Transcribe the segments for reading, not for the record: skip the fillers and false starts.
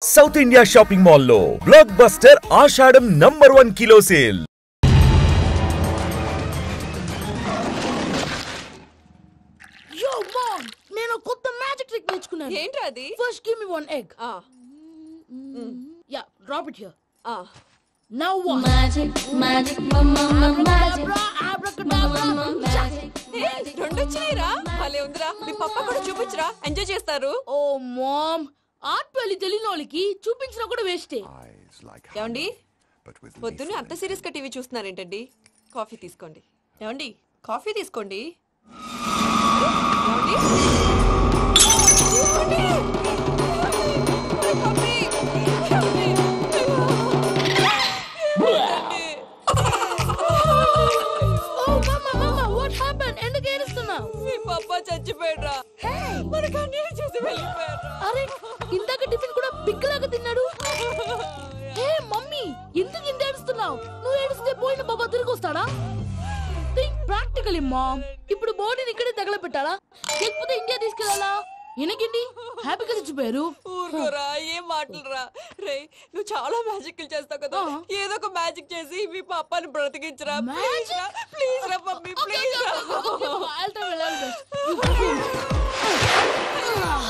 South India shopping mall లో block buster ఆషాఢం #1 kilo sale. Yo mom, నేను కొత్త magic trick నేర్చుకున్నాను. ఏంట్రా అది? First give me one egg. Yeah, drop it here. Now what? Magic, magic, mama, magic. Abracadabra. రెండు వచ్చినాయిరా. భలే ఉందిరా. మీ పప్ప కూడా చూపించరా, ఎంజాయ్ చేస్తారు. Oh mom, ఆర్ట్ పెళ్లి తెలియని వాళ్ళకి చూపించినా కూడా వేస్టే. ఏమండి, పొద్దున్నే అంత సీరియస్ గా టీవీ చూస్తున్నారేంటండి? కాఫీ తీసుకోండి. ఏమండి, కాఫీ తీసుకోండి. ఏమండి? తీసుకోండి. Coffee. Oh mama, what happened? ఎందుకు ఏడుస్తున్నావు? మీ పప్ప చచ్చిపోయాడురా. మనకు అన్యాయం చేసి వెళ్ళిపోయాడురా. అరే, ఇందాక టిఫిన్ కూడా బిగ్గలాగా తిన్నాడు. హే మమ్మీ, ఎందుకు ఇంత ఏడుస్తున్నావు? నువ్వు ఏడిస్తే పోయిన బాబా తిరిగి వస్తాడా? Think practically ma'am. ఇప్పుడు బాడీని ఇక్కడే తగలబెట్టాలా, లేకపోతే ఇండియా తీసుకెళ్ళాలా? ఎనకండి హ్యాపీగా చచ్చిపోయారు. ఊరుకోరా, ఏం మాటలురా. రే, నువ్వు చాలా మ్యాజిక్లు చేస్తావు కదా, ఏదో ఒక మ్యాజిక్ చేసి మీ పాపాని బ్రతికించరా. ప్లీజ్ రా మమ్మీ, ప్లీజ్ రా.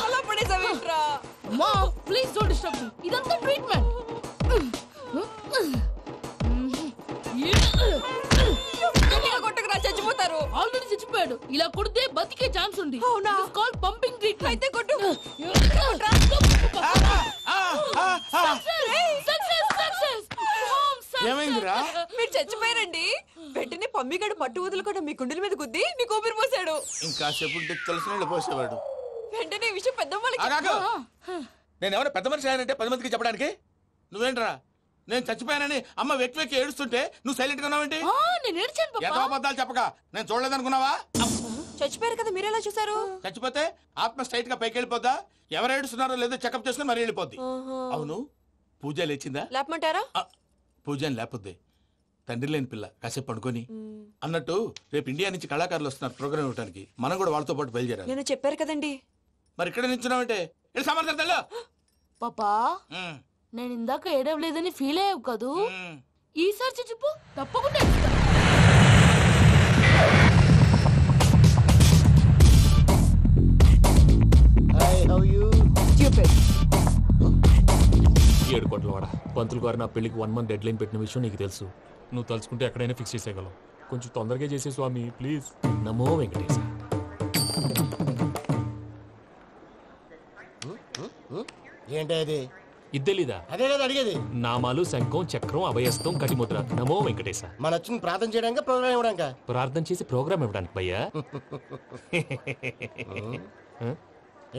అలా పడేసావేంట్రా? Mom please don't disturb me. ఇదంతా ట్రీట్మెంట్. కొట్టకరా, చచ్చిపోతారు. ఆల్రెడీ చచ్చిపోయాడు. ఇలా కొడితే బతికే ఛాన్స్ ఉంది. అవునా? It's called pumping treatment. అయితే కొట్టు. ఏమైందిరా? మీరు చచ్చిపోయారండి. వెంటనే పమ్మిగాడు పట్టు వదులుకుండా మీ గుండెల మీద గుద్ది మీకు ఊపిరి పోసాడు. ఇంకా చెప్పు తెలిసిన పోసేవాడు. వెంటనే ఈ విషయం పెద్ద నేను ఎవరైనా పెద్ద మనిషి అయ్యానంటే 10 మందికి చెప్పడానికి. నువ్వేంట్రా, నేను చచ్చిపోయానని అమ్మ వెక్కి వెక్కి ఏడుస్తుంటే నువ్వు సైలెంట్ గా ఉన్నావేంటి? నేను ఏడ్చాను పాపా. ఎంతో అబద్ధాలు చెప్పక నేను చూడలేదనుకున్నావా? చచ్చిపోయారు కదా, మీరెలా చూసారు? చచ్చిపోతే ఆత్మ స్ట్రైట్ గా పైకి వెళ్ళిపోద్దా? ఎవరు ఏడుస్తున్నారో లేదో చెకప్ చేసుకుని మరి వెళ్ళిపోద్ది. అవును, పూజ లేచిందా? లేపమంటారా? పూజ అని లేకపోద్ది. తండ్రి లేని పిల్ల కాసేపు పడుకొని. అన్నట్టు రేపు ఇండియా నుంచి కళాకారులు వస్తున్నారు ప్రోగ్రామ్ ఇవ్వడానికి. మనం కూడా వాళ్ళతో పాటు బయలుదేరాలి. నేను చెప్పారు కదండి. మరి ఇక్కడ నిల్చున్నావంటే సమాధానం. పాపా, నేను ఇందాక ఏడవలేదని ఫీల్ అయ్యావు కదూ? ఈసారి చచ్చిపో, తప్పకుండా ఏడుస్తా. ఏడు కోట్ల వాడ పంతులు గారు నా పెళ్లికి 1 month డెడ్ లైన్ పెట్టిన విషయం నీకు తెలుసు. నువ్వు తలుచుకుంటే ఎక్కడైనా ఫిక్స్ చేసేయగలవు. కొంచెం తొందరగా చేసే స్వామి ప్లీజ్. నమో వెంకటేశ. ఏంటి అది? ఇద్దెలీదా? అదే కదా అడిగేది. నామాలు, శంఖం, చక్రం, అభయస్తం, కటిముద్ర. నమో వెంకటేశ. మన వచ్చింది ప్రార్థన చేయడానికి, ప్రోగ్రామ్ ఇవ్వడానికి. ప్రార్థన చేసి ప్రోగ్రామ్ ఇవ్వడానికి భయ్యా.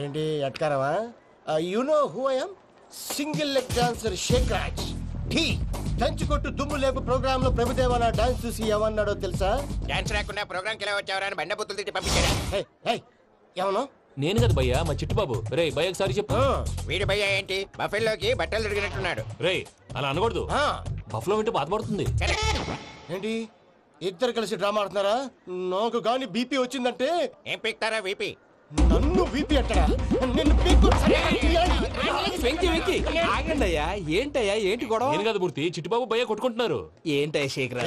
ఏంటి అట్కారమా? You know who I am? Single leg dancer Sheikh Raj. టీ దంచి కొట్టు దుమ్ము లేపు ప్రోగ్రామ్ లో ప్రభుదేవ నా డాన్స్ చూసి ఏమన్నాడో తెలుసా? డాన్స్ రాకుండా ప్రోగ్రామ్ కి ఎలా వచ్చావరా అని బండ బుద్ధులు తిట్టి పంపించాడు. ఏమన్నా? నేను కదా భయ్యా, మా చిట్టుబాబు. రే భయ్య ఒకసారి చెప్పు. వీడి భయ్య ఏంటి బఫెల్లోకి బట్టలు తిరిగినట్టున్నాడు. రే అలా అనకూడదు. బఫ్లో వింటే బాధపడుతుంది. ఏంటి ఇద్దరు కలిసి డ్రామా ఆడుతున్నారా? నాకు గాని బీపీ వచ్చిందంటే ఏం పీక్తారా వీపీ? నన్ను బీపీ అట్టడా? నిన్ను పీక్కు. ఆగండయ్యా, ఏంటయ్యా, ఏంటి గొడవ? నేను కదా మూర్తి, చిట్టుబాబు భయ్య కొట్టుకుంటున్నారు. ఏంటయ్యా శేఖరా,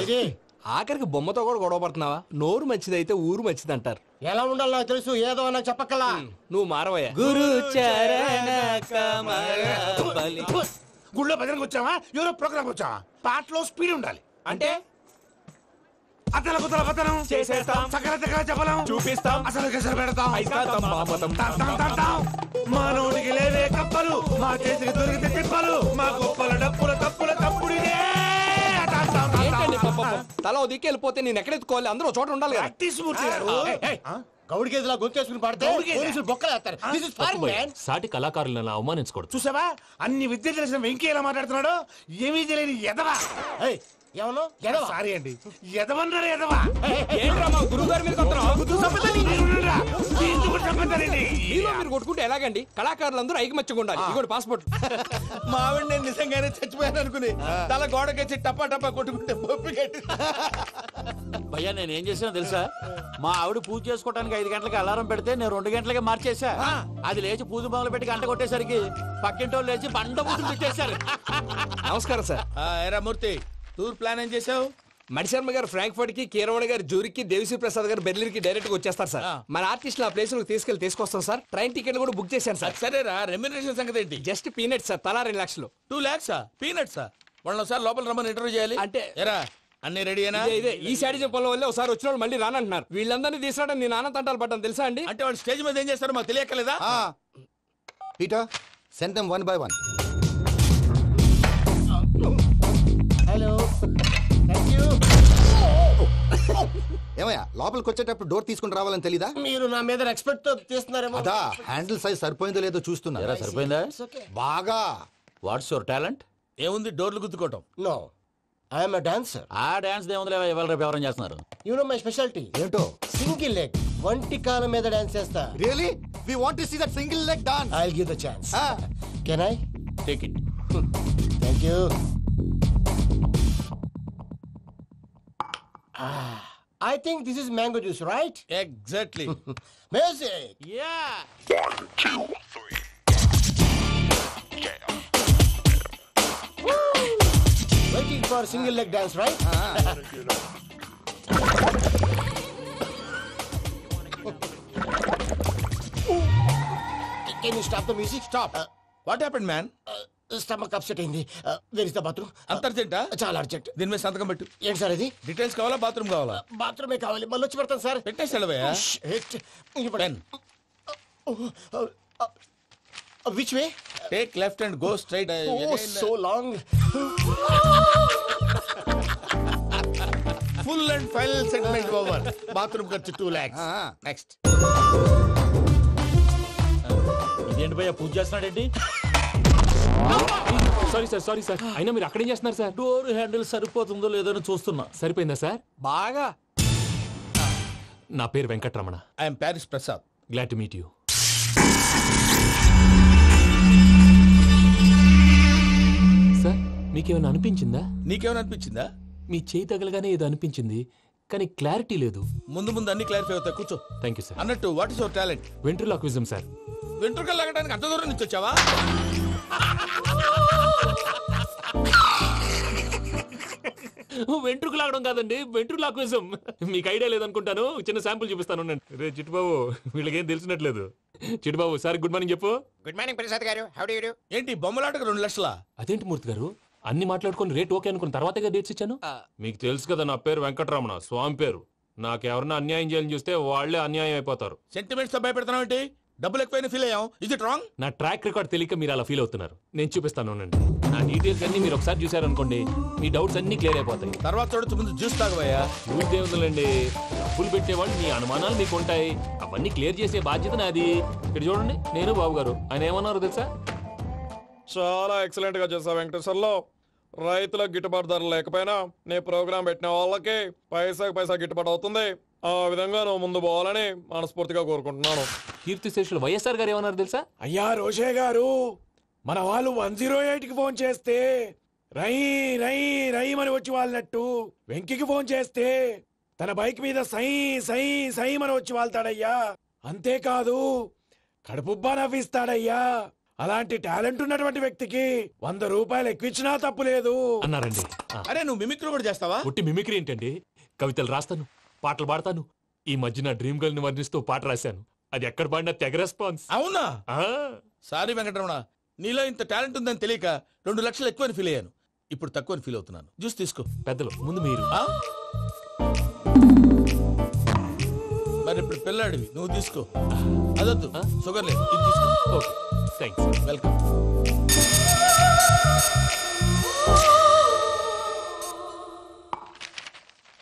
ఆఖరికి బొమ్మతో కూడా గొడవ పడుతున్నావా? నోరు మంచిదైతే ఊరు మంచిది అంటారు. ఎలా ఉండాలి నాకు తెలుసు, ఏదో అన్నా చెప్పక్కలా. నువ్వు మారవయ్యా. గురు చరణ కమల. గుళ్ళో భజనకు వచ్చావా? ఎవరో ప్రోగ్రామ్ వచ్చావా? పాటలో స్పీడ్ ఉండాలి. అంటే అతల కుతల పతనం చేసేస్తాం, సకల దగ్గర చెప్పలేం, చూపిస్తాం, అసలు గసలు పెడతాం. అయిస్తాం. మానవుడికి లేవే కప్పలు, మా చేతికి దొరికితే తిప్పలు, మా గొప్పల డప్పుల తప్పుల తప్పుడిదే. ఏంటండి తల దిక్కి వెళ్ళిపోతే నేను ఎక్కడెత్తుకోవాలి? అందరూ చోట ఉండాలి కదా. గౌడి గేదెలా గొంతేసుకుని పాడితే పోలీసులు బొక్కలేస్తారు. సాటి కళాకారులను అవమానించకూడదు. చూసావా, అన్ని విద్య తెలిసిన వెంకీ ఎలా మాట్లాడుతున్నాడు? ఏమీ తెలియని ఎదవా. ఏమను ఎడవ సారీ అండి ఎదవన్నారు ఎదవా ఏంట్రా మా గురువు గారి మీద మీలో మీరు కొట్టుకుంటే ఎలాగండి? కళాకారులందరూ ఐకమత్యంగా ఉండాలి. ఇదిగోండి పాస్పోర్ట్. మా ఆవిడ నేను నిజంగానే చచ్చిపోయాను అనుకుని తల గోడకొచ్చి టపా టపా కొట్టుకుంటే బొప్పి కట్టి భయ్యా నేనేం చేసినా తెలుసా? మా ఆవిడ పూజ చేసుకోవడానికి 5 గంటలకి అలారం పెడితే నేను 2 గంటలకే మార్చేసా. అది లేచి పూజ మొదలు పెట్టి గంట కొట్టేసరికి పక్కింటోళ్ళు లేచి బండ పూజలు పెట్టేశారు. నమస్కారం సార్. ఎరా మూర్తి టూర్ ప్లాన్ ఏం చేసావు? మణిశర్మ గారు ఫ్రాంక్ఫర్ట్ కి, కీరవాణి గారు జూరిక్ కి, దేవిశ్రీ ప్రసాద్ గారు బెర్లిన్ కి డైరెక్ట్ గా వచ్చేస్తారు సార్. మన ఆర్టిస్ట్ ఆ ప్లేస్ తీసుకొస్తాం సార్. ట్రైన్ టికెట్ కూడా బుక్ చేశాను సార్. సరేరా రెమ్యూనరేషన్ సంగతి ఏంటి? జస్ట్ పీనట్స్ సార్, తలా 2 లక్షలు. 2 lakhs పీనట్సా? వాళ్ళని ఒకసారి లోపల రమ్మని ఇంటర్వ్యూ చేయాలి అంటే ఎరా అన్ని రెడీ అయినా? ఇదే ఈ శాడిజం పొలం వల్లే ఒకసారి వచ్చిన వాళ్ళు మళ్ళీ రానంటున్నారు. వీళ్ళందరినీ తీసుకురావడం నేను ఆనంద తంటాలు పడ్డాను తెలుసా అండి? అంటే వాళ్ళు స్టేజ్ మీద ఏం చేస్తారో మాకు తెలియక్కలేదా? Peter, send them one by one. Hello thank you. ఏమయ్యా లోపలికి వచ్చేటప్పుడు డోర్ తీసుకుని రావాలని తెలీదా? మీరు నా మీద ఎక్స్పెక్ట్ తో తీస్తున్నారేమో. అదా హ్యాండిల్ సైజ్ సరిపోయిందో లేదో చూస్తున్నా. ఎరా సరిపోయిందా? బాగా. What's your talent? ఏముంది డోర్లు గుద్దుకోవటం. No I'm a dancer. ఆ డాన్స్ దేవుందిలే, ఇవాళ రేపు ఎవరైనా చేస్తున్నారు. యు నో మై స్పెషాలిటీ ఏంటో? సింగిల్ లెగ్, వంటి కాలం మీద డాన్స్ చేస్తా. Really we want to see that single leg dance. I will give the chance. Can I? Take it. Thank you. I think this is mango juice, right? Exactly. Music. Yeah. 1, 2, 3. Waiting for single leg dance, right? Can you stop the music? Stop. What happened man? Stomach upset అయింది. Where is the bathroom? అంత అర్జెంటా? చాలా urgent. దీని మీద సంతకం పెట్టు. ఏంటి sir ఇది? Details కావాలా బాత్రూమ్ కావాలా? బాత్రూమే కావాలి. మళ్ళీ వచ్చి పెడతాను సార్. పెట్టేసి వెళ్ళవయ్యా. Pen. Which way? Take left and go straight. Oh, so long. Full and final segment over. Bathroom ఖర్చు 2 lakhs. నెక్స్ట్. ఇదేంటి భయ్యా పూజ చేస్తున్నాడేంటి? Sorry sir. అయినా మీరు అక్కడేం చేస్తున్నారు సార్? డోర్ హ్యాండిల్ సరిపోతుందో లేదో అని చూస్తున్నా. సరిపోయిందా సార్? బాగా. నా పేరు Venkataramana. I'm Paris Prasad. Glad to meet you. Sir మీకేమైనా అనిపించిందా? నీకేమైనా అనిపించిందా? మీ చేయి తగలగానే ఏదో అనిపించింది, కానీ క్లారిటీ లేదు. ముందు అన్ని క్లారిఫై అవుతాయి. కూర్చో. Thank you sir. అన్నట్టు what is your talent? Ventriloquism sir. వెంట్రుకలు లాగడానికి అంత దూరం నుంచి వచ్చావా? వెంట్రుకు లాగడం కాదండి, వెంట్రులాక్విజం. మీకు ఐడియా లేదనుకుంటాను. చిన్న శాంపుల్ చూపిస్తాను. రే చిట్టుబాబు, వీళ్ళకేం తెలిసినట్లేదు. చిట్టుబాబు సార్ గుడ్ మార్నింగ్ చెప్పు. Good morning Prasad garu. How do you do? ఏంటి బొమ్మలాటకు 2 లక్షలా? అదేంటి మూర్తి గారు, అన్ని మాట్లాడుకొని రేట్ ఓకే అనుకున్న తర్వాతగా డేట్స్ ఇచ్చాను. మీకు తెలుసు కదా నా పేరు వెంకటరమణ, స్వామి పేరు. నాకెవరన్నా అన్యాయం చేయాలని చూస్తే వాళ్లే అన్యాయం అయిపోతారు. సెంటిమెంట్స్ తో భయపెడతావు ఏంటి? డబ్బులు ఎక్కువైనా ఫీల్ అయ్యాం. Is it wrong? నా ట్రాక్ రికార్డ్ తెలియక మీరు అలా ఫీల్ అవుతున్నారు. నేను చూపిస్తాను ఉండండి. నా డీటెయిల్స్ అన్ని మీరు ఒకసారి చూసారనుకోండి, మీ డౌట్స్ అన్ని క్లియర్ అయిపోతాయి. తర్వాత చూడొచ్చు, ముందు జ్యూస్ తాగబోయా. జ్యూస్ దేవుందండి, డబ్బులు పెట్టేవాళ్ళు మీ అనుమానాలు మీకు ఉంటాయి. అవన్నీ క్లియర్ చేసే బాధ్యత నాది. ఇక్కడ చూడండి, నేను బాబు గారు. ఆయన ఏమన్నారు తెలుసా? చాలా ఎక్సలెంట్ గా చేశా వెంకటేశ్వర్లో. రైతులకు గిట్టుబాటు ధర లేకపోయినా నీ ప్రోగ్రాం పెట్టిన వాళ్ళకి పైసా గిట్టుబాటు అవుతుంది. ఆ విధంగా నువ్వు ముందు పోవాలని మనస్ఫూర్తిగా కోరుకుంటున్నాను. కీర్తి శేషులు వైఎస్ఆర్ గారు ఏమన్నారు తెలుసా? అయ్యా రోషే గారు, మన వాళ్ళు 108కి ఫోన్ చేస్తే రై రై రై అని వచ్చి వాళ్ళనట్టు, వెంకికి ఫోన్ చేస్తే తన బైక్ మీద సై సై సై అని వచ్చి వాళ్తాడయ్యా. అంతేకాదు కడుపుబ్బా నవ్విస్తాడయ్యా. అలాంటి టాలెంట్ ఉన్నటువంటి వ్యక్తికి 100 రూపాయలు ఎక్కువచ్చినా తప్పు లేదు అన్నారండి. అరే నువ్వు మిమిక్రీ కూడా చేస్తావా? ఒట్టి మిమిక్రీ ఏంటండి, కవితలు రాస్తాను, పాటలు పాడతాను. ఈ మధ్య నా డ్రీమ్ గర్ల్ ని వర్ణిస్తూ పాట రాశాను. అది ఎక్కడ పాడినా తెగ రెస్పాన్స్. అవునా? సారీ వెంకటరమణ, నీలో ఇంత టాలెంట్ ఉందని తెలియక 2 లక్షలు ఎక్కువని ఫీల్ అయ్యాను. ఇప్పుడు తక్కువని ఫీల్ అవుతున్నాను. జ్యూస్ తీసుకో. పెద్దలు ముందు మీరు. మరి ఇప్పుడు పిల్లాడివి, నువ్వు తీసుకో. అదొద్దు, షుగర్ లేదు, ఇది తీసుకో. Okay thanks. వెల్కమ్.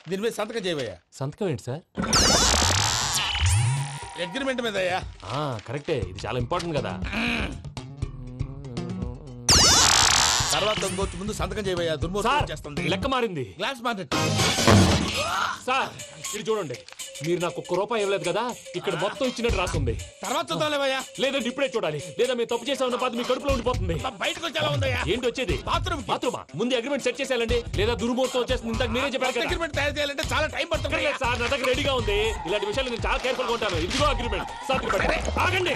దీని మీద సంతకం చేయవయ్యా. సంతకం ఏంటి సార్? అగ్రిమెంట్ మీద అయ్యా. కరెక్టే, ఇది చాలా ఇంపార్టెంట్ కదా. తర్వాత ఇంకొచ్చి ముందు సంతకం చేయబోయా దుర్మోహం చేస్తుంది. లెక్క మారింది. గ్లాస్ మారినట్టు. సార్ ఇది చూడండి, మీరు నాకు ₹1 ఇవ్వలేదు కదా, ఇక్కడ మొత్తం ఇచ్చినట్టు రాస్తుంది. తర్వాత చూద్దాంలేవయ్యా. లేదంటే ఇప్పుడే చూడాలి, లేదా మీరు తప్పు చేసామన్న బాధ మీ కడుపులో ఉండిపోతుంది. బయటకు వచ్చేలా ఉందయ్యా. ఏంటి వచ్చేది? బాత్రూమా? ముందు అగ్రిమెంట్ సెట్ చేసేయాలండి, లేదా దుర్మూర్తం వచ్చేస్తుంది. ఇంతకు మీరే చెప్పారు కదా. అగ్రిమెంట్ తయారు చేయాలంటే చాలా టైం పడుతుంది సార్. నా దగ్గర రెడీగా ఉంది. ఇలాంటి విషయాలు నేను చాలా కేర్ఫుల్ గా ఉంటాను. ఇదిగో అగ్రిమెంట్. ఆగండి,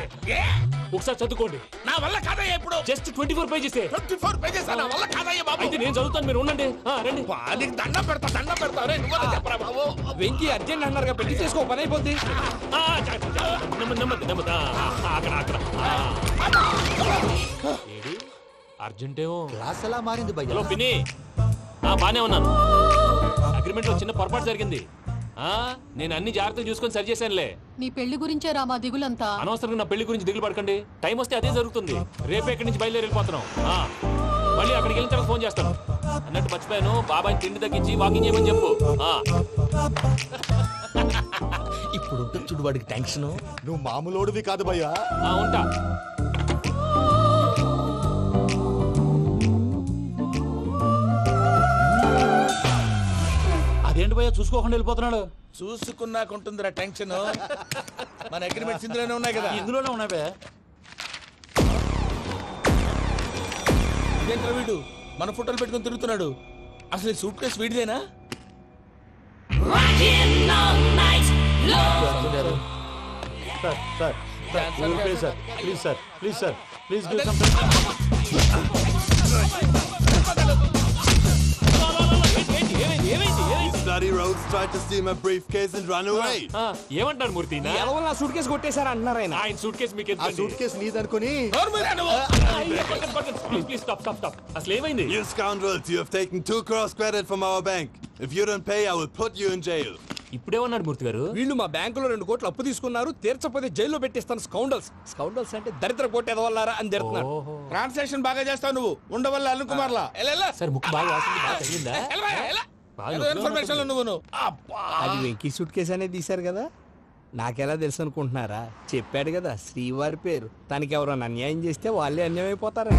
ఒకసారి చదువుకోండి. నా వల్ల కాదయ్యా. ఇప్పుడు జస్ట్ 24 పేజెస్. 24 పేజెస్ నా వల్ల కాదయ్యా బాబు. అయితే నేను చదువుతాను, మీరు ఉండండి. రండి. నీకు దండం పెడతా. నువ్వు చెప్పరా బాబు. వెంకీ అర్జెంట్ అన్నారుగా, పెళ్లి చేసుకో, పని అయిపోద్ది. అర్జెంటేమో. క్లాస్ ఎలా మారింది భయ్యా? హలో పిన్ని, బానే ఉన్నాను. అగ్రిమెంట్ లో చిన్న పొరపాటు జరిగింది. నేను అన్ని జాగ్రత్తలు చూసుకొని సరి చేశానులే. నీ పెళ్లి గురించే రామా దిగులంతా. అనవసరంగా నా పెళ్లి గురించి దిగులు పడకండి. టైం వస్తే అదే జరుగుతుంది. రేపే ఇక్కడి నుంచి బయలుదేరి వెళ్ళిపోతున్నాం. మళ్ళీ అక్కడికి వెళ్ళిన తర్వాత ఫోన్ చేస్తాను. అన్నట్టు మర్చిపోయాను, బాబాయ్ తిండి తగ్గించి వాకింగ్ చేయమని చెప్పు. ఇప్పుడు ఉంటుంది చూడు వాడికి టెన్షన్. నువ్వు మామూలోడివి కాదు భయ్యా. ఉంటా. అదేంటి భయ్యా చూసుకోకుండా వెళ్ళిపోతున్నాడు? చూసుకున్నాకుంటుందిరా టెన్షన్. మన అగ్రిమెంట్స్ ఇందులోనే ఉన్నాయి కదా. ఇందులోనే ఉన్నాయి భయ్యా. ఇదేంట్రా వీడు మన ఫోటోలు పెట్టుకుని తిరుగుతున్నాడు. అసలు సూట్ కేసు వీడిదేనా? Bloody rogues tried to steal my briefcase and run away. ఏమంటారు మూర్తి? నా సూట్ కేసు కొట్టేశారు అంటున్నారు ఆయన. ఆయన సూట్ కేసు మీకు ఆ సూట్ కేసు నీదనుకుని. Please stop. అసలు ఏమైంది? You scoundrels, you have taken 2 crores credit from our bank. If you don't pay, I will put you in jail. ఇప్పుడేమన్నాడు మూర్తి గారు? వీళ్ళు మా బ్యాంకులో 2 కోట్లు అప్పు తీసుకున్నారు, తీర్చపోతే జైల్లో పెట్టిస్తాను. స్కౌండల్స్ అంటే దరిద్ర కొట్టేదవల్లారా అని తిడుతున్నారు. ట్రాన్సాక్షన్ బాగా చేస్తావు నువ్వు. ఉండవల్ల అరుణ్ కుమార్ లా. సార్ ముక్కు బాగా వాసింది, బాగా తగిలిందా? ఇన్ఫర్మేషన్ నువ్వు. అది వెంకీ సూట్ కేసు అనేది తీశారు కదా, నాకెలా తెలుసు అనుకుంటున్నారా? చెప్పాడు కదా శ్రీవారి పేరు. తనకి ఎవరైనా అన్యాయం చేస్తే వాళ్ళే అన్యాయం అయిపోతారు.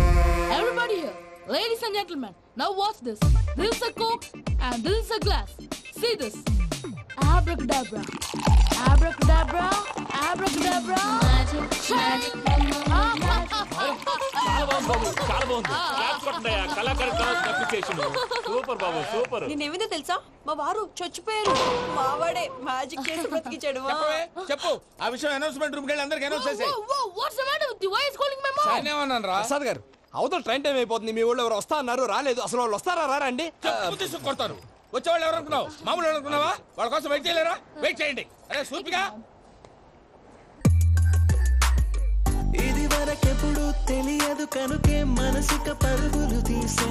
Everybody here, ladies and gentlemen, now watch this. This is a Coke and this is a glass. See this. Abracadabra. Abracadabra. Abracadabra. చాలా బాగుంది. సూపర్ బాబు, సూపర్. నేనేమిందో తెలుసా, మా వారు చచ్చిపోయారు. మావాడే మ్యాజిక్ చేసి బ్రతికించాడు. చెప్పు ఆ విషయం. అనౌన్స్మెంట్ రూమ్ కెళ్ళి అందరికి అనౌన్స్ చేసేయ్. What's the matter with you? Why is calling my mom? నేనేమన్నాను రా? ప్రసాద్ గారు, అవతల ట్రైన్ టైం అయిపోతుంది. మీ ఊళ్ళో ఎవరు వస్తా అన్నారు, రాలేదు. అసలు వాళ్ళు వస్తారా రారా అండి? తీసుకు కొడతారు. వచ్చేవాళ్ళు ఎవరు అనుకున్నావు? మామూలు అనుకున్నావా? వాళ్ళ కోసం వెయిట్ చేయలేరా? వెయిట్ చేయండి. అరే సూపిగా. ఇది వరకెప్పుడు తెలియదు కనుకే మనసిక పరుగులు తీసే,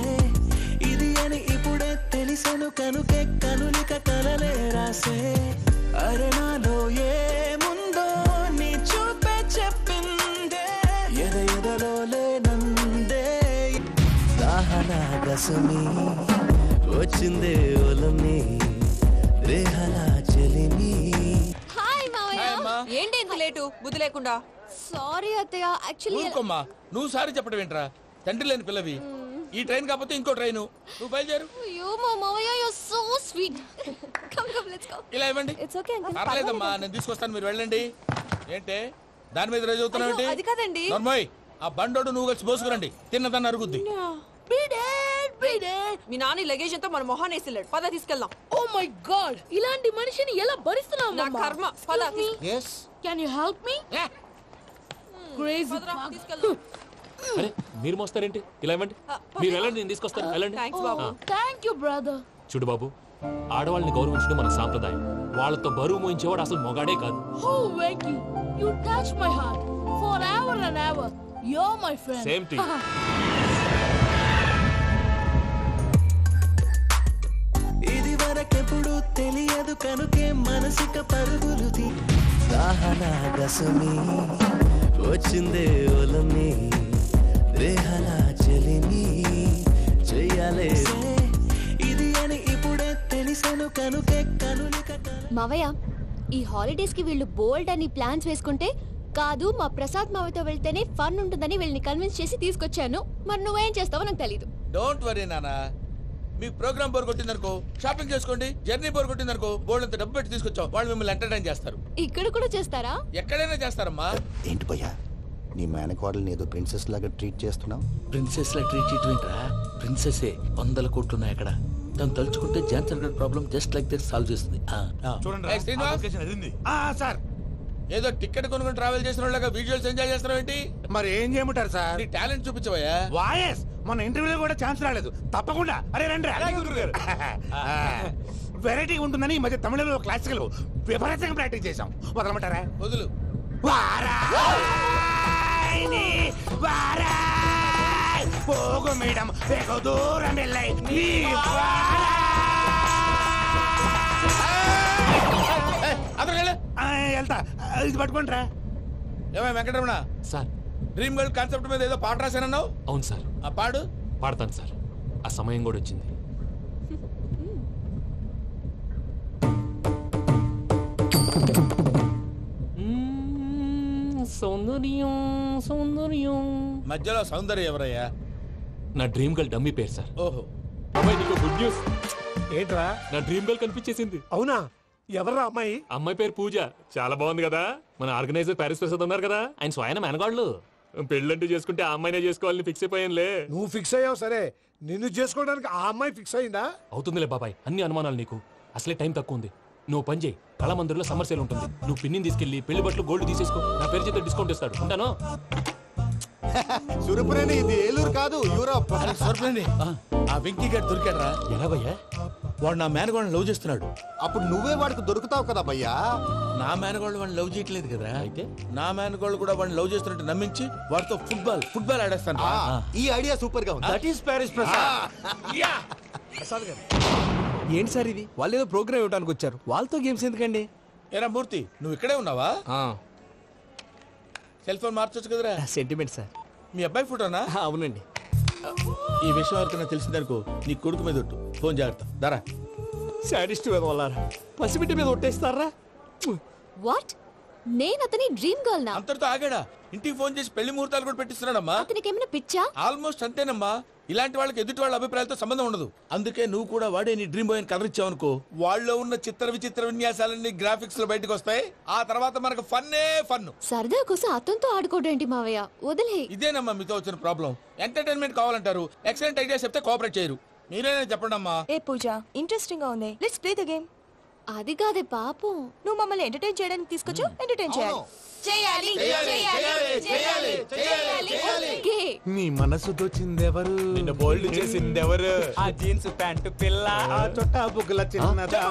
ఇది అని ఇప్పుడే తెలిసెను కనుకే కనులిక కలలే రాసే. అరణాలో ఏముందో నీ చూపే చెప్పిందే, ఎదలో లేనందే దాహనా గసమి వచ్చిందే ఒలమి రేహలా చెలిమి. హాయ్ మావయ్య. ఏంటి ఇంత లేటు? బుద్ధి లేకుండా. సారీ అత్తయ్య, యాక్చువల్లీ ఊరుకోమ్మా. నువ్వు సారీ చెప్పడం ఏంట్రా? తండ్రి లేని పిల్లవి. ఈ ట్రైన్ కాకపోతే ఇంకో ట్రైన్. నువ్వు బయలుదేరు. అయ్యో మా మావయ్య, you are so sweet. Come let's go. ఇలా ఇవ్వండి. It's okay uncle. పర్లేదమ్మా, నేను తీసుకొస్తాను, మీరు వెళ్ళండి. ఏంటే దాని మీద రోజు అవుతున్నావు ఏంటి? అది కాదండి. నర్మోయ్, ఆ బండోడు నువ్వు కలిసి పోసుకురండి. తిన్నదాన్ని అరుగుద్ది. మీ నాని లగేజ్ అంతా మన మొహాన్ వేసిల్లాడు. పద తీసుకెళ్దాం. Oh my God! ఇలాంటి మనిషిని ఎలా భరిస్తున్నావు? నా కర్మ. పద. Yes. Can you help me? Crazy. అరే మీరు మోస్తారేంటి? ఇలా ఇవ్వండి. మీరు వెళ్ళండి, నేను తీసుకొస్తాను. వెళ్ళండి. Thank you, brother. చూడు బాబు, ఆడవాళ్ళని గౌరవించడం మన సాంప్రదాయం. వాళ్ళతో బరువు మోయించేవాడు అసలు మొగాడే కాదు. Oh, Venky, you touch my heart forever and ever. You're my friend. Same to you. ఇది వరకెప్పుడు తెలియదు కనుకే మనసిక పరుగులు తీ, దాహనా గసమి వచ్చిందే ఒలమి రేహలా చెలిమి చెయ్యాలే, ఇది అని ఇప్పుడే తెలిసెను కనుకే కనులిక. మావయ్య, ఈ హాలిడేస్ కి వీళ్ళు బోల్డ్ అని ప్లాన్స్ వేసుకుంటే కాదు మా ప్రసాద్ మావయ్యతో వెళ్తేనే ఫన్ ఉంటుందని వీళ్ళని కన్విన్స్ చేసి తీసుకొచ్చాను. మరి నువ్వేం చేస్తావో నాకు తెలీదు. డోంట్ వరీ నానా. మీకు ప్రోగ్రామ్ బోర్ కొట్టిందనుకో షాపింగ్ చేసుకోండి. జర్నీ బోర్ కొట్టిందనుకో బోర్డు అంత డబ్బు పెట్టి తీసుకొచ్చాం. వాళ్ళు మిమ్మల్ని ఎంటర్టైన్ చేస్తారు. ఇక్కడ కూడా చేస్తారా? ఎక్కడైనా చేస్తారమ్మా. ఏంటి భయ్యా నీ మేనకోడల్ని ఏదో ప్రిన్సెస్ లాగా ట్రీట్ చేస్తున్నావు? ప్రిన్సెస్ లా ట్రీట్ చేయటమేంట్రా? ప్రిన్సెస్ 100 కోట్లు ఉన్నాయి అక్కడ. తను తలుచుకుంటే జాన్సన్ గడ్ problem just like that solve చేస్తుంది. ఏయ్, శ్రీనివాస్, సార్ ఏదో టికెట్ కొనుక్కొని ట్రావెల్ చేసిన వాళ్ళగా విజువల్స్ ఎంజాయ్ చేస్తున్నావు ఏంటి? మరి ఏం చేయమంటారు సార్? నీ టాలెంట్ చూపించవయ్యా. వాయస్ మన ఇంటర్వ్యూలో కూడా ఛాన్స్ రాలేదు. తప్పకుండా అరే రండి. వెరైటీ ఉంటుందని ఈ మధ్య తమిళంలో క్లాసికల్ విపరీతంగా ప్రాక్టీస్ చేశాం. వదలమంటారా? వదులు. పోగు మేడం వెగు దూరం వెళ్ళాయి. వెళ్తా ఇది పట్టుకుంటారా? ఏమై Venkataramana sir, dream girl concept మీద ఏదో పాట రాశానన్నావు. అవును సార్. ఆ పాడు. పాడతాను సార్. ఆ సమయం కూడా వచ్చింది. సౌందర్యం సౌందర్యం. మధ్యలో సౌందర్యం ఎవరయ్యా? నా డ్రీమ్ గర్ల్ డమ్మీ పేరు సార్. ఓహో. అమ్మాయి నీకు గుడ్ న్యూస్. ఏంట్రా? నా డ్రీమ్ గర్ల్ కనిపించేసింది. అవునా? ఎవరా అమ్మాయి? అమ్మాయి పేరు పూజ. చాలా బాగుంది కదా. మన ఆర్గనైజర్ ప్యారిస్ ప్రసాద్ ఉన్నారు కదా, ఆయన స్వయం మేనగాళ్ళు. పెళ్ళంటూ చేసుకుంటే ఆ అమ్మాయినే చేసుకోవాలని ఫిక్స్ అయిపోయానులే. నువ్వు ఫిక్స్ అయ్యావు సరే, నిన్ను చేసుకోవడానికి ఆ అమ్మాయి ఫిక్స్ అయిందా? అవుతుందిలే బాబాయ్, అన్ని అనుమానాలు నీకు. అసలే టైం తక్కువ ఉంది. నువ్వు పని చేయి, కళామందిర్లో సమ్మర్ సేల్ ఉంటుంది. నువ్వు పిన్నిని తీసుకెళ్లి పెళ్లి బట్టలు గోల్డ్ తీసేసుకో. నా పేరు చేత డిస్కౌంట్ ఇస్తాడు. ఉంటాను. సురపురేని ఇది ఏలూరు కాదు, యూరోప్. ఆ వెంకీ గారు దొరికాడరా? ఎలా భయ్యా? వాడు నా మేనగోళ్ళని లవ్ చేస్తున్నాడు. అప్పుడు నువ్వే వాడికి దొరుకుతావు కదా భయ్యా. నా మేనగోళ్ళు వాడిని లవ్ చేయట్లేదు కదరా. అయితే నా మేనగోళ్ళు కూడా వాడిని లవ్ చేస్తున్నట్టు నమ్మించి వాడితో ఫుట్బాల్ ఆడేస్తాను. ఈ ఐడియా సూపర్ గా ఉంది. That is Paris Prasad. Prasad గారు ఏంటి సార్ ఇది? వాళ్ళు ఏదో ప్రోగ్రామ్ ఇవ్వడానికి వచ్చారు, వాళ్ళతో గేమ్స్ ఎందుకండి? ఏరా మూర్తి, నువ్వు ఇక్కడే ఉన్నావా? సెల్ ఫోన్ మార్చొచ్చు కదరా. Sentiment sir. మీ అబ్బాయి ఫోటోనా? అవునండి. ఈ విషయం ఎవరికైనా తెలిసిందనుకో నీ కొడుకు మీద ఒట్టు. ఫోన్ జాగ్రత్త. దారా. సాడిస్ట్ మీద వాళ్ళారా? పసిబిడ్డ మీద ఒట్టేస్తారా? వాట్? నేను అతని డ్రీమ్ గర్ల్ నా? అంతటితో ఆగాడా? ఇంటికి ఫోన్ చేసి పెళ్లి ముహూర్తాలు కూడా పెట్టిస్తున్నాడమ్మా. అతనికి ఏమైనా పిచ్చా? ఆల్మోస్ట్ అంతేనమ్మా. ఇలాంటి వాళ్ళకి ఎదుటి వాళ్ళ అభిప్రాయాలతో సంబంధం ఉండదు. అందుకే నువ్వు కూడా వాడే నీ డ్రీమ్ బాయ్ కవర్ ఇచ్చావనుకో, వాళ్ళలో ఉన్న చిత్ర విచిత్ర విన్యాసాలన్నీ గ్రాఫిక్స్ లో బయటకు వస్తాయి. ఆ తర్వాత మనకు ఫన్నే ఫన్. సరదా కోసం అతనితో ఆడుకోడేంటి మావయ్య? వదిలే. ఇదేనమ్మా మీతో వచ్చిన ప్రాబ్లం. ఎంటర్టైన్మెంట్ కావాలంటారు, ఎక్సలెంట్ ఐడియా చెప్తే కోఆపరేట్ చేయరు. మీరేనా చెప్పండి అమ్మా. ఏ పూజ, ఇంట్రెస్టింగ్ గా ఉంది. Let's play the game. అది కాదే పాపం. నువ్వు మమ్మల్ని ఎంటర్టైన్ చేయడానికి తీసుకొచ్చు. ఎంటర్టైన్ చేయాలి. చేయాలి చేయాలి చేయాలి చేయాలి. నీ మనసు దోచిందెవరు? నిన్ను బోల్డ్ చేసిందెవరు? ఆ జీన్స్ ప్యాంటు పిల్ల, ఆ చుట్టా బుగ్గల చిన్నదా.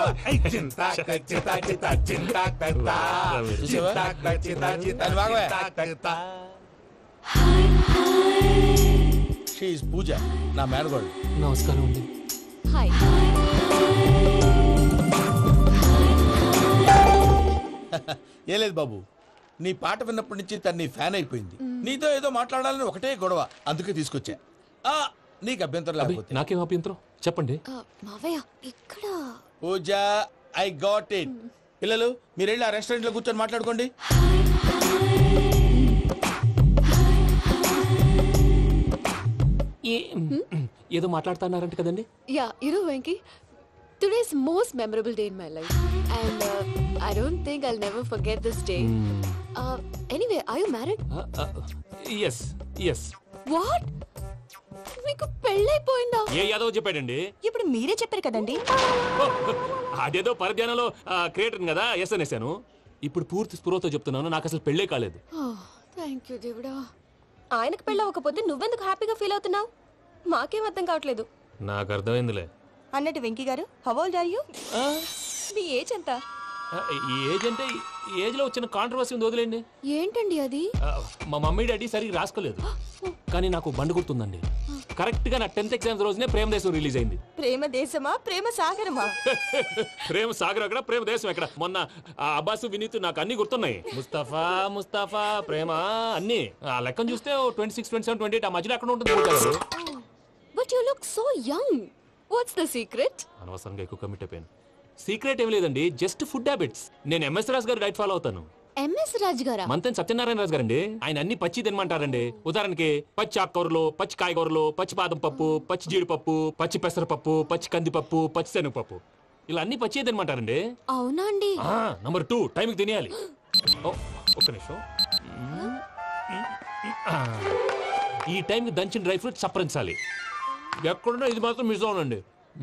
షీఈ్ పూజ, నా మేనగోడు. నమస్కారం అండి. హాయ్. ఏ లేదు బాబు, నీ పాట విన్నప్పటి నుంచి తను నీ ఫ్యాన్ అయిపోయింది. నీతో ఏదో మాట్లాడాలని ఒకటే గొడవ, అందుకే తీసుకొచ్చా. నీకు అభ్యంతరం లేకపోతే. నాకేం అభ్యంతరం చెప్పండి. మావయ్య ఇక్కడ. పూజ, ఐ గాట్ ఇట్. పిల్లలు మీరు వెళ్ళి ఆ రెస్టారెంట్ లో కూర్చొని మాట్లాడుకోండి. ఏదో మాట్లాడుతున్నారంట కదండి. Yeah, Venky, today's most memorable day in my life, and I don't think I'll never forget this day. Anyway, are you married? yes yes. What? మీకు పెళ్ళైపోయిందా? ఏ యాదవ్ చెప్పాడండి? ఇప్పుడు మీరే చెప్పారు కదండి. అదేదో పరధ్యానంలో క్రియేటర్ కదా ఎస్ అనేసాను. ఇప్పుడు పూర్తి స్పృహతో చెప్తున్నాను, నాకు అసలు పెళ్ళే కాలేదు. థ్యాంక్ యూ దేవుడా. ఆయనకు పెళ్ళవకపోతే నువ్వెందుకు హ్యాపీగా ఫీల్ అవుతున్నావు? మాకేం అర్థం కావట్లేదు. నాకు అర్థమైందిలే. అన్నట్టు వెంకీ గారు, హౌ ఓల్డ్ ఆర్ యు? మీ ఏజ్ ఎంత? ఏజ్ అంటే ఏజ్ లో వచ్చిన కాంట్రవర్సీ ఉంది, వదిలేండి. ఏంటండి అది? మా మమ్మీ డాడీ సరిగ్గా రాసుకోలేదు, కానీ నాకు బండి గుర్తుందండి. కరెక్ట్ గా నా 10th ఎగ్జామ్స్ రోజునే ప్రేమ దేశం రిలీజ్ అయింది. ప్రేమ దేశమా ప్రేమ సాగరమా? ప్రేమ సాగర్ ఎక్కడ, ప్రేమ దేశం ఎక్కడ? మొన్న అబ్బాసు వినీత్ నాకు అన్ని గుర్తున్నాయి. ముస్తఫా ప్రేమ అన్ని ఆ లెక్కను చూస్తే 26, 27, 28 ఆ మధ్యలో ఎక్కడ ఉంటుంది. But you look so young. What's the secret? అనవసరంగా ఎక్కువ కమిట్ అయిపోయాను. సీక్రెట్ ఏం లేదండి, జస్ట్ ఫుడ్ హ్యాబిట్స్. నేను ఎంఎస్ రాజ్ గారు డైట్ ఫాలో అవుతాను. ఎంఎస్ రాజు గారా? మంతెన్ సత్యనారాయణ రాజు గారండి. ఆయన అన్ని పచ్చి తినమంటారండి. ఉదాహరణకి పచ్చి ఆకుకూరలు, పచ్చి కాయగూరలు, పచ్చి బాదం పప్పు, పచ్చి జీడిపప్పు, పచ్చి పెసరపప్పు, పచ్చి కందిపప్పు, పచ్చి శనగపప్పు, ఇలా అన్ని పచ్చి తినమంటారండి. అవునా అండి? నంబర్ 2 టైంకి తినేయాలి. ఒక్క నిమిషం. ఈ టైంకి దంచిన డ్రై ఫ్రూట్స్ సప్పరించాలి. ఎక్కడున్నా ఇది మాత్రం మిస్ అవునండి.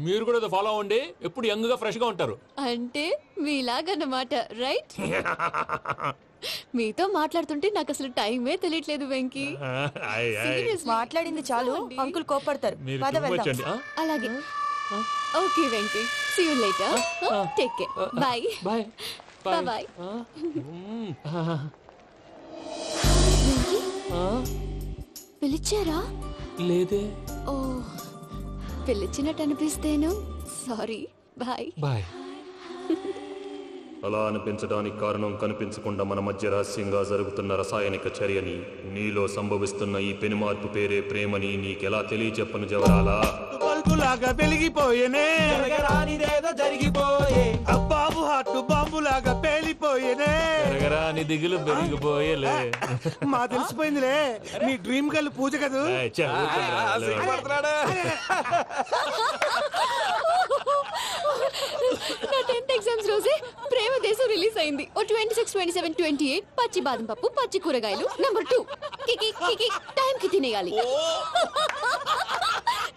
మీరు కూడా ఇది ఫాలో అవ్వండి. ఎప్పుడు యంగ్ గా ఫ్రెష్ గా ఉంటారు. అంటే మీలాగన్నమాట, రైట్? మీతో మాట్లాడుతుంటే నాకు అసలు టైమే తెలియట్లేదు వెంకీ. మాట్లాడింది చాలు, అంకుల్ కోపడతారు. అలాగే. Okay Venky, see you later. Take care. Bye bye bye. పిలిచారా? లేదే. ఓ, పిలిచినట్టు అనిపిస్తేను సారీ. Bye bye. అలా అనిపించడానికి కారణం కనిపించకుండా మన మధ్య రహస్యంగా జరుగుతున్న రసాయనిక చర్యని, నీలో సంభవిస్తున్న ఈ పెనుమార్పు పేరే ప్రేమని నీకెలా తెలియచెప్పను జవరాలా? బల్బులాగా వెలిగిపోయేనే, జరగరానిదేదో జరిగిపోయే, బాబు హార్ట్ బాంబులాగా పేలిపోయేనే, జరగరాని దిగులు పెరిగిపోయేలే. మా తెలిసిపోయిందిలే, నీ డ్రీమ్ గర్ల్ పూజ కదూ. నా 10th ఎగ్జామ్స్ రోజే ప్రేమ దేశం రిలీజ్ అయింది. ఓ 26, 27, 28 పచ్చి బాదం పప్పు, పచ్చి కూరగాయలు. నంబర్ 2 కికి కికి టైం కి తినేయాలి.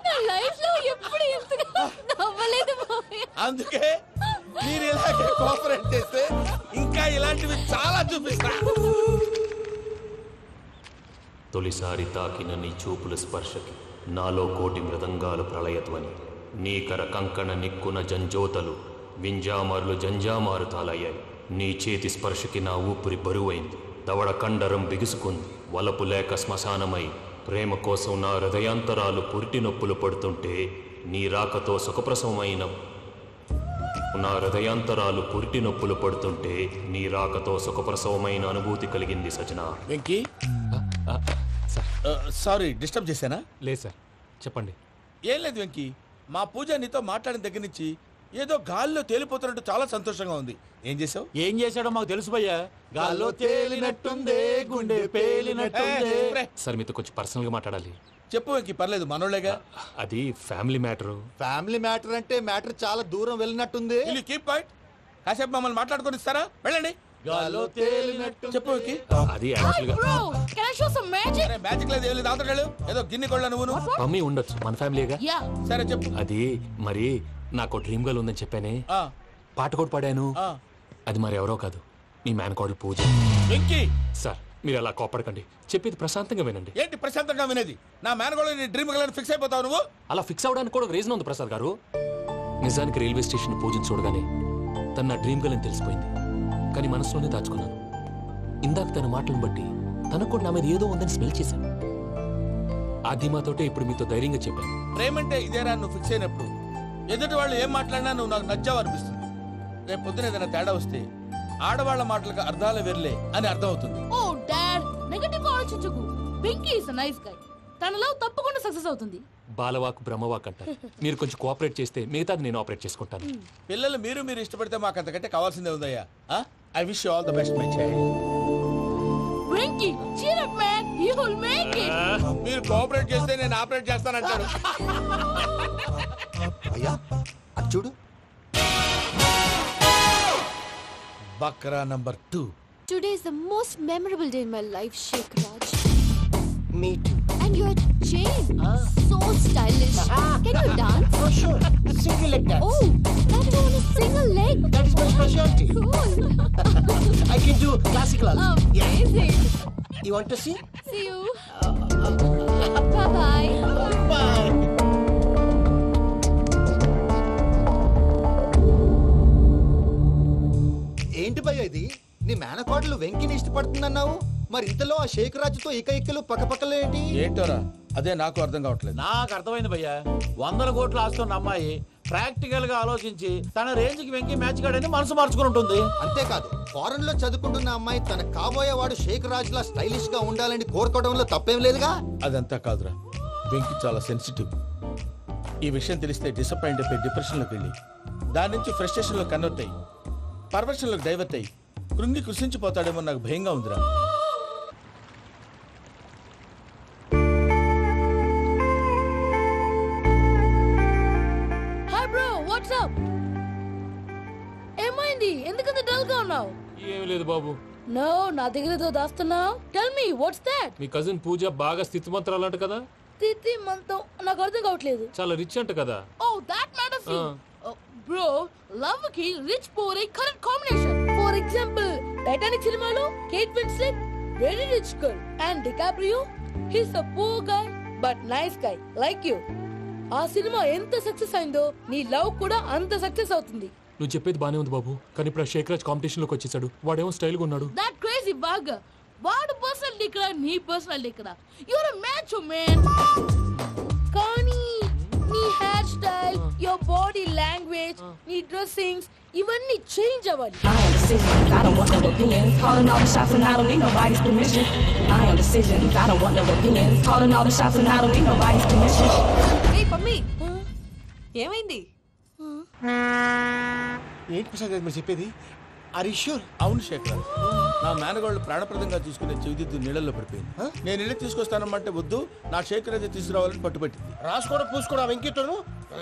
నా లైఫ్ లో ఎప్పుడు ఇంతగా నవ్వలేదు. అందుకే మీరు ఇలాగే కోఆపరేట్ చేస్తే ఇంకా ఇలాంటివి చాలా చూపిస్తా. తొలిసారి తాకిన నీ చూపుల స్పర్శకి నాలో కోటి మృదంగాలు ప్రళయత్వని, నీకర కంకణ నిక్కున జంజోతలు వింజామారులు జంజామారు తాలయ్యాయి. నీ చేతి స్పర్శకి నా ఊపిరి బరువైంది, దవడ కండరం బిగుసుకుంది. వలపు లేక శ్మశానమై ప్రేమ కోసం నా హృదయాంతరాలు పురిటి నొప్పులు పడుతుంటే, నీ రాకతో సుఖప్రసవమైన నా హృదయాంతరాలు పురిటి నొప్పులు పడుతుంటే నీ రాకతో సుఖప్రసవమైన అనుభూతి కలిగింది సజనా. వెంకీ, సారీ డిస్టర్బ్ చేశానా? లేదు సార్, చెప్పండి. ఏం లేదు వెంకీ, మా పూజ నీతో మాట్లాడిన దగ్గర నుంచి ఏదో గాల్లో తేలిపోతున్నట్టు చాలా సంతోషంగా ఉంది. ఏం చేసావు? ఏం చేశాడో మాకు తెలుసు భయ్యా. గాల్లో తేలినట్టుందే, గుండె పేలినట్టుందే. సార్ మీతో కొంచెం పర్సనల్ గా మాట్లాడాలి. చెప్పు వెంకీ, పర్లేదు, మనోళ్ళేగా. అది ఫ్యామిలీ మ్యాటర్. ఫ్యామిలీ మ్యాటర్ అంటే మ్యాటర్ చాలా దూరం వెళ్ళినట్టుంది. Keep point. కాసేపు మమ్మల్ని మాట్లాడుకొని ఇస్తారా? వెళ్ళండి. గాల్లో తేలినట్టు చెప్పు వెంకీ. అది యాక్చువల్ గా మ్యాజిక్ లేదు, ఏం లేదు. ఆతడాడు ఏదో గిన్నె కొళ్ళ నువ్వు. మమ్మీ ఉండొచ్చు, మన ఫ్యామిలీగా. సరే చెప్పు. అది మరి నాకు డ్రీమ్ గర్ల్ ఉందని చెప్పానే, పాట కూడా పాడాను. అది మరి ఎవరో కాదు, మీ మేనకోడలు పూజ. వెంకీ సార్ మీరు అలా కోపడకండి, చెప్పేది ప్రశాంతంగా వినండి. ఏంటి ప్రశాంతంగా వినేది? నా మేనకోడలు నీ డ్రీమ్ గర్ల్ ఫిక్స్ అయిపోతావు నువ్వు. అలా ఫిక్స్ అవడానికి కూడా రీజన్ ఉంది ప్రసాద్ గారు. నిజానికి రైల్వే స్టేషన్ పూజను చూడగానే తన నా డ్రీమ్ గర్ల్ అని తెలిసిపోయింది. కానీ మనసులోనే దాచుకున్నాను. ఇందాక తన మాటలను బట్టి తనకు కూడా నా మీద ఏదో ఉందని స్మెల్ చేశాను. ఆ ధీమాతోటే ఇప్పుడు మీతో ధైర్యంగా చెప్పాను. ప్రేమంటే ఇదేరా నువ్వు ఫిక్స్ అయినప్పుడు ఎదుటి వాళ్ళు ఏం మాట్లాడినా నువ్వు నాకు నచ్చావు అనిపిస్తుంది. రేపు పొద్దున ఏదైనా తేడా వస్తే ఆడవాళ్ల మాటలకు అర్థాలు వెర్లే అని అర్థం అవుతుంది. ఓ డాడ్, నెగటివ్ ఆలోచించకు. Venky is nice guy. తన లవ్ తప్పకుండా సక్సెస్ అవుతుంది. బాలవాకు బ్రహ్మవాక్ అంటారు. మీరు కొంచెం కోఆపరేట్ చేస్తే మిగతాది నేను ఆపరేట్ చేసుకుంటాను. పిల్లలు మీరు ఇష్టపడితే మాకు అంతకంటే కావాల్సిందే ఉందయ్యా. I wish you all the best my child. Venky cheer up man, you will make it. మీరు కోఆపరేట్ చేస్తే నేను ఆపరేట్ చేస్తానంటాడు. అయ్యా అది చూడు. Bakra number 2. Today is the most memorable day in my life, Sheikh Raj. Me too. And your chain, so stylish. Can you dance? Oh sure, single leg dance. Oh, that is on a single leg. That is my specialty. Cool. I can do classical also. Amazing. You want to see? See you. Bye bye. Bye. ఏంటి భయ్య ఇది? నీ మేనకోడలు వెంకిని ఇష్టపడుతుందన్నావు, మరి ఇంతలో ఆ షేక్ రాజుతో ఇకలు పక్కపక్కలు ఏంటి? ఏంటోరా, అదే నాకు అర్థం కావట్లేదు. నాకు అర్థమైంది భయ్యా. 100 కోట్లు ఆస్తున్న అమ్మాయి ప్రాక్టికల్ గా ఆలోచించి తన రేంజ్ కి వెంకి మ్యాచ్ కాడని మనసు మార్చుకుని ఉంటుంది. అంతేకాదు, ఫారెన్ లో చదువుకుంటున్న అమ్మాయి తన కాబోయేవాడు షేక్ రాజ్ లా స్టైలిష్ గా ఉండాలని కోరుకోవడంలో తప్పేం లేదుగా. అదంతా కాదురా, వెంకి చాలా సెన్సిటివ్. ఈ విషయం తెలిస్తే డిసప్పాయింట్ అయిపోయి డిప్రెషన్ లోకి వెళ్ళి దాని నుంచి ఫ్రస్ట్రేషన్ లో కన్వర్ట్ అయ్యి పర్వర్షన్ లోకి డైవర్ట్ అయ్యి కృంగి కృషించిపోతాడేమో నాకు భయంగా ఉందిరా. Hi bro, what's up? ఏమైంది? ఎందుకంత డల్ గా ఉన్నావు? ఏం లేదు బాబు. నో, నా దగ్గర ఏదో దాస్తున్నావు. Tell me what's that? మీ కజిన్ పూజ బాగా స్థితి మంత్రాలు అంట కదా. స్థితి మంత్రం నాకు అర్థం కావట్లేదు. చాలా రిచ్ అంట కదా. Oh that matters. Bro, love కి rich poor correct combination. For example, Titanic సినిమాలో Kate Winslet very rich girl and DiCaprio he's a poor guy but nice guy like you. ఆ సినిమా ఎంత సక్సెస్ అయిందో నీ లవ్ కూడా అంత సక్సెస్ అవుతుంది. నువ్వు చెప్పేది బానే ఉంది బాబు, కానీ ఇప్పుడు షేక్ రాజ్ కాంపిటీషన్ లోకి వచ్చేసాడు. వాడేమో స్టైల్ గా ఉన్నాడు. దట్ క్రేజీ బాగ్. వాడు పర్సనల్ ఇక్కడ, నీ పర్సనల్ ఇక్కడ. You're a match man. కానీ నీ hair style, your body language, నీ డ్రెస్సింగ్స్ ఇవన్నీ చేంజ్ అవ్వాలి. I don't want no opinions. Calling all the shots and I don't need nobody's permission. I am decisions. I don't want no opinions. Calling all the shots and I don't need nobody's permission. ఏయ్ పమ్మి, ఏమైంది? ఏంటి ప్రసాద్ గారు మీరు చెప్పేది? Are you sure? అవును శేఖర్, నా మేనగాళ్ళు ప్రాణప్రదంగా చూసుకునే చెవిదిద్దు నీళ్ళల్లో పడిపోయింది. నేను ఇల్లు తీసుకొస్తానమ్మంటే వద్దు, నా శేఖర్ అయితే తీసుకురావాలని పట్టుబట్టింది. రాసుకోవడం పూసుకోవడం వెంకీతోను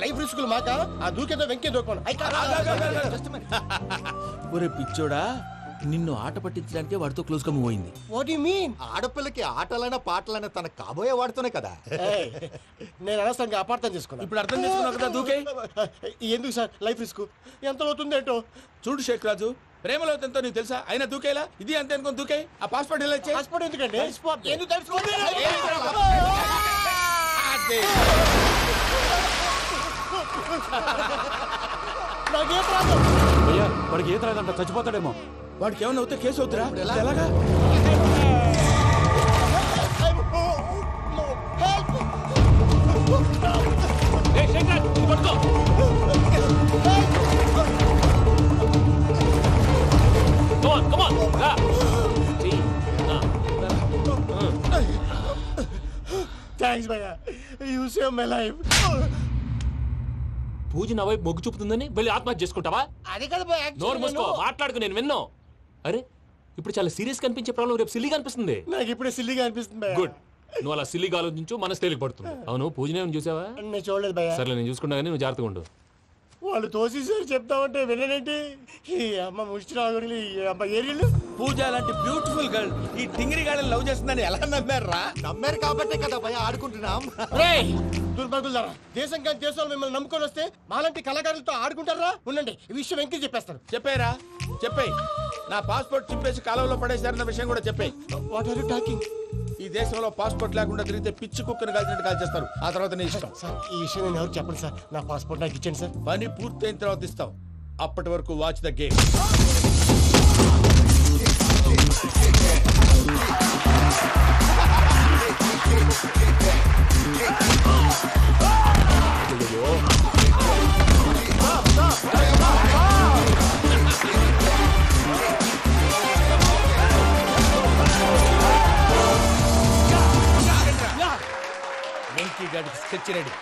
లైఫ్ రిస్కులు మాక. ఆ దూకేదో వెంకీ దూకోను. ఒరే పిచ్చోడా, నిన్ను ఆట పట్టించడానికి వాడితో క్లోజ్ గా మూవ్ అయింది. What you mean? ఆడపిల్లకి ఆటలైనా పాటలైనా తన కాబోయే వాడితోనే కదా. నేను అనవసరంగా అపార్థం చేసుకున్నా. ఇప్పుడు అర్థం చేసుకున్నావు కదా, దూకే. ఎందుకు సార్ లైఫ్ రిస్క్? ఎంత అవుతుంది ఏంటో చూడు శేఖ్ రాజు, ప్రేమలో ఎంతో నీకు తెలుసా? అయినా దూకేలా? ఇది అంతే అనుకుని దూకే. ఆ పాస్పోర్ట్ ఎలా ఇచ్చే? పాస్పోర్ట్ ఎందుకండి? ఎందుకు తెలుసుకోండి? నాకేం ప్రాబ్లం? భయ్యా వాడికి ఈత రాదంట, చచ్చిపోతాడేమో. వాడికి ఏమన్నా అవుతే కేసు అవుతురా? ఎలాగా? థ్యాంక్స్ భయ్యా, యు సేవ్ మై లైఫ్. పూజ నా వైపు మొగ్గు చూపుతుందని వెళ్ళి ఆత్మహత్య చేసుకుంటావా? అది కదా భయ్యా. నోరు మూసుకో, మాట్లాడుకు, నేను విన్నో. అరే ఇప్పుడు చాలా సీరియస్ కనిపించే ప్రాబ్లం రేపు సిల్లీగా అనిపిస్తుంది. నాకు ఇప్పుడే సిల్లీగా అనిపిస్తుంది భయ్యా. గుడ్, నువ్వు అలా సిల్లీగా ఆలోచించు, మనసు తేలిక పడుతుంది. అవును, పూజనే చూసావా? నేను చూడలేదు భయ్యా. సర్లే, నేను చూసుకున్నా కానీ నువ్వు జాగ్రత్తగా ఉండు. వాళ్ళు తోసేసారు చెప్తామంటే విననేంటి? ఈ అమ్మ ముష్టిరాగుడి అమ్మ ఏరియలు. పూజ లాంటి బ్యూటిఫుల్ గర్ల్ ఈ టింగిరి గాడిని లవ్ చేస్తుందని ఎలా నమ్మారా? నమ్మారు కాబట్టే కదా భయ ఆడుకుంటున్నాం. దుర్భగులారా, దేశం కానీ దేశాలు మిమ్మల్ని నమ్ముకొని వస్తే మాలాంటి కళాకారులతో ఆడుకుంటారా? ఉండండి, ఈ విషయం వెంకీ చెప్పేస్తారు. చెప్పారా? చెప్పేయ్. నా పాస్పోర్ట్ చింపేసి కాలంలో పడేశారన్న విషయం కూడా చెప్పేయ్. What are you talking? ఈ దేశంలో పాస్పోర్ట్ లేకుండా తిరిగితే పిచ్చి కుక్కను కాల్చినట్టు కాల్చేస్తారు. ఆ తర్వాత నీ ఇష్టం. సార్ ఈ విషయం నేను ఎవరు చెప్పండి సార్. నా పాస్పోర్ట్ నాకు ఇచ్చేయండి సార్. పని పూర్తయిన తర్వాత ఇస్తాం. అప్పటి వరకు వాచ్ ద గేమ్. వెంకీ గాడికి స్కెచ్ రెడీ.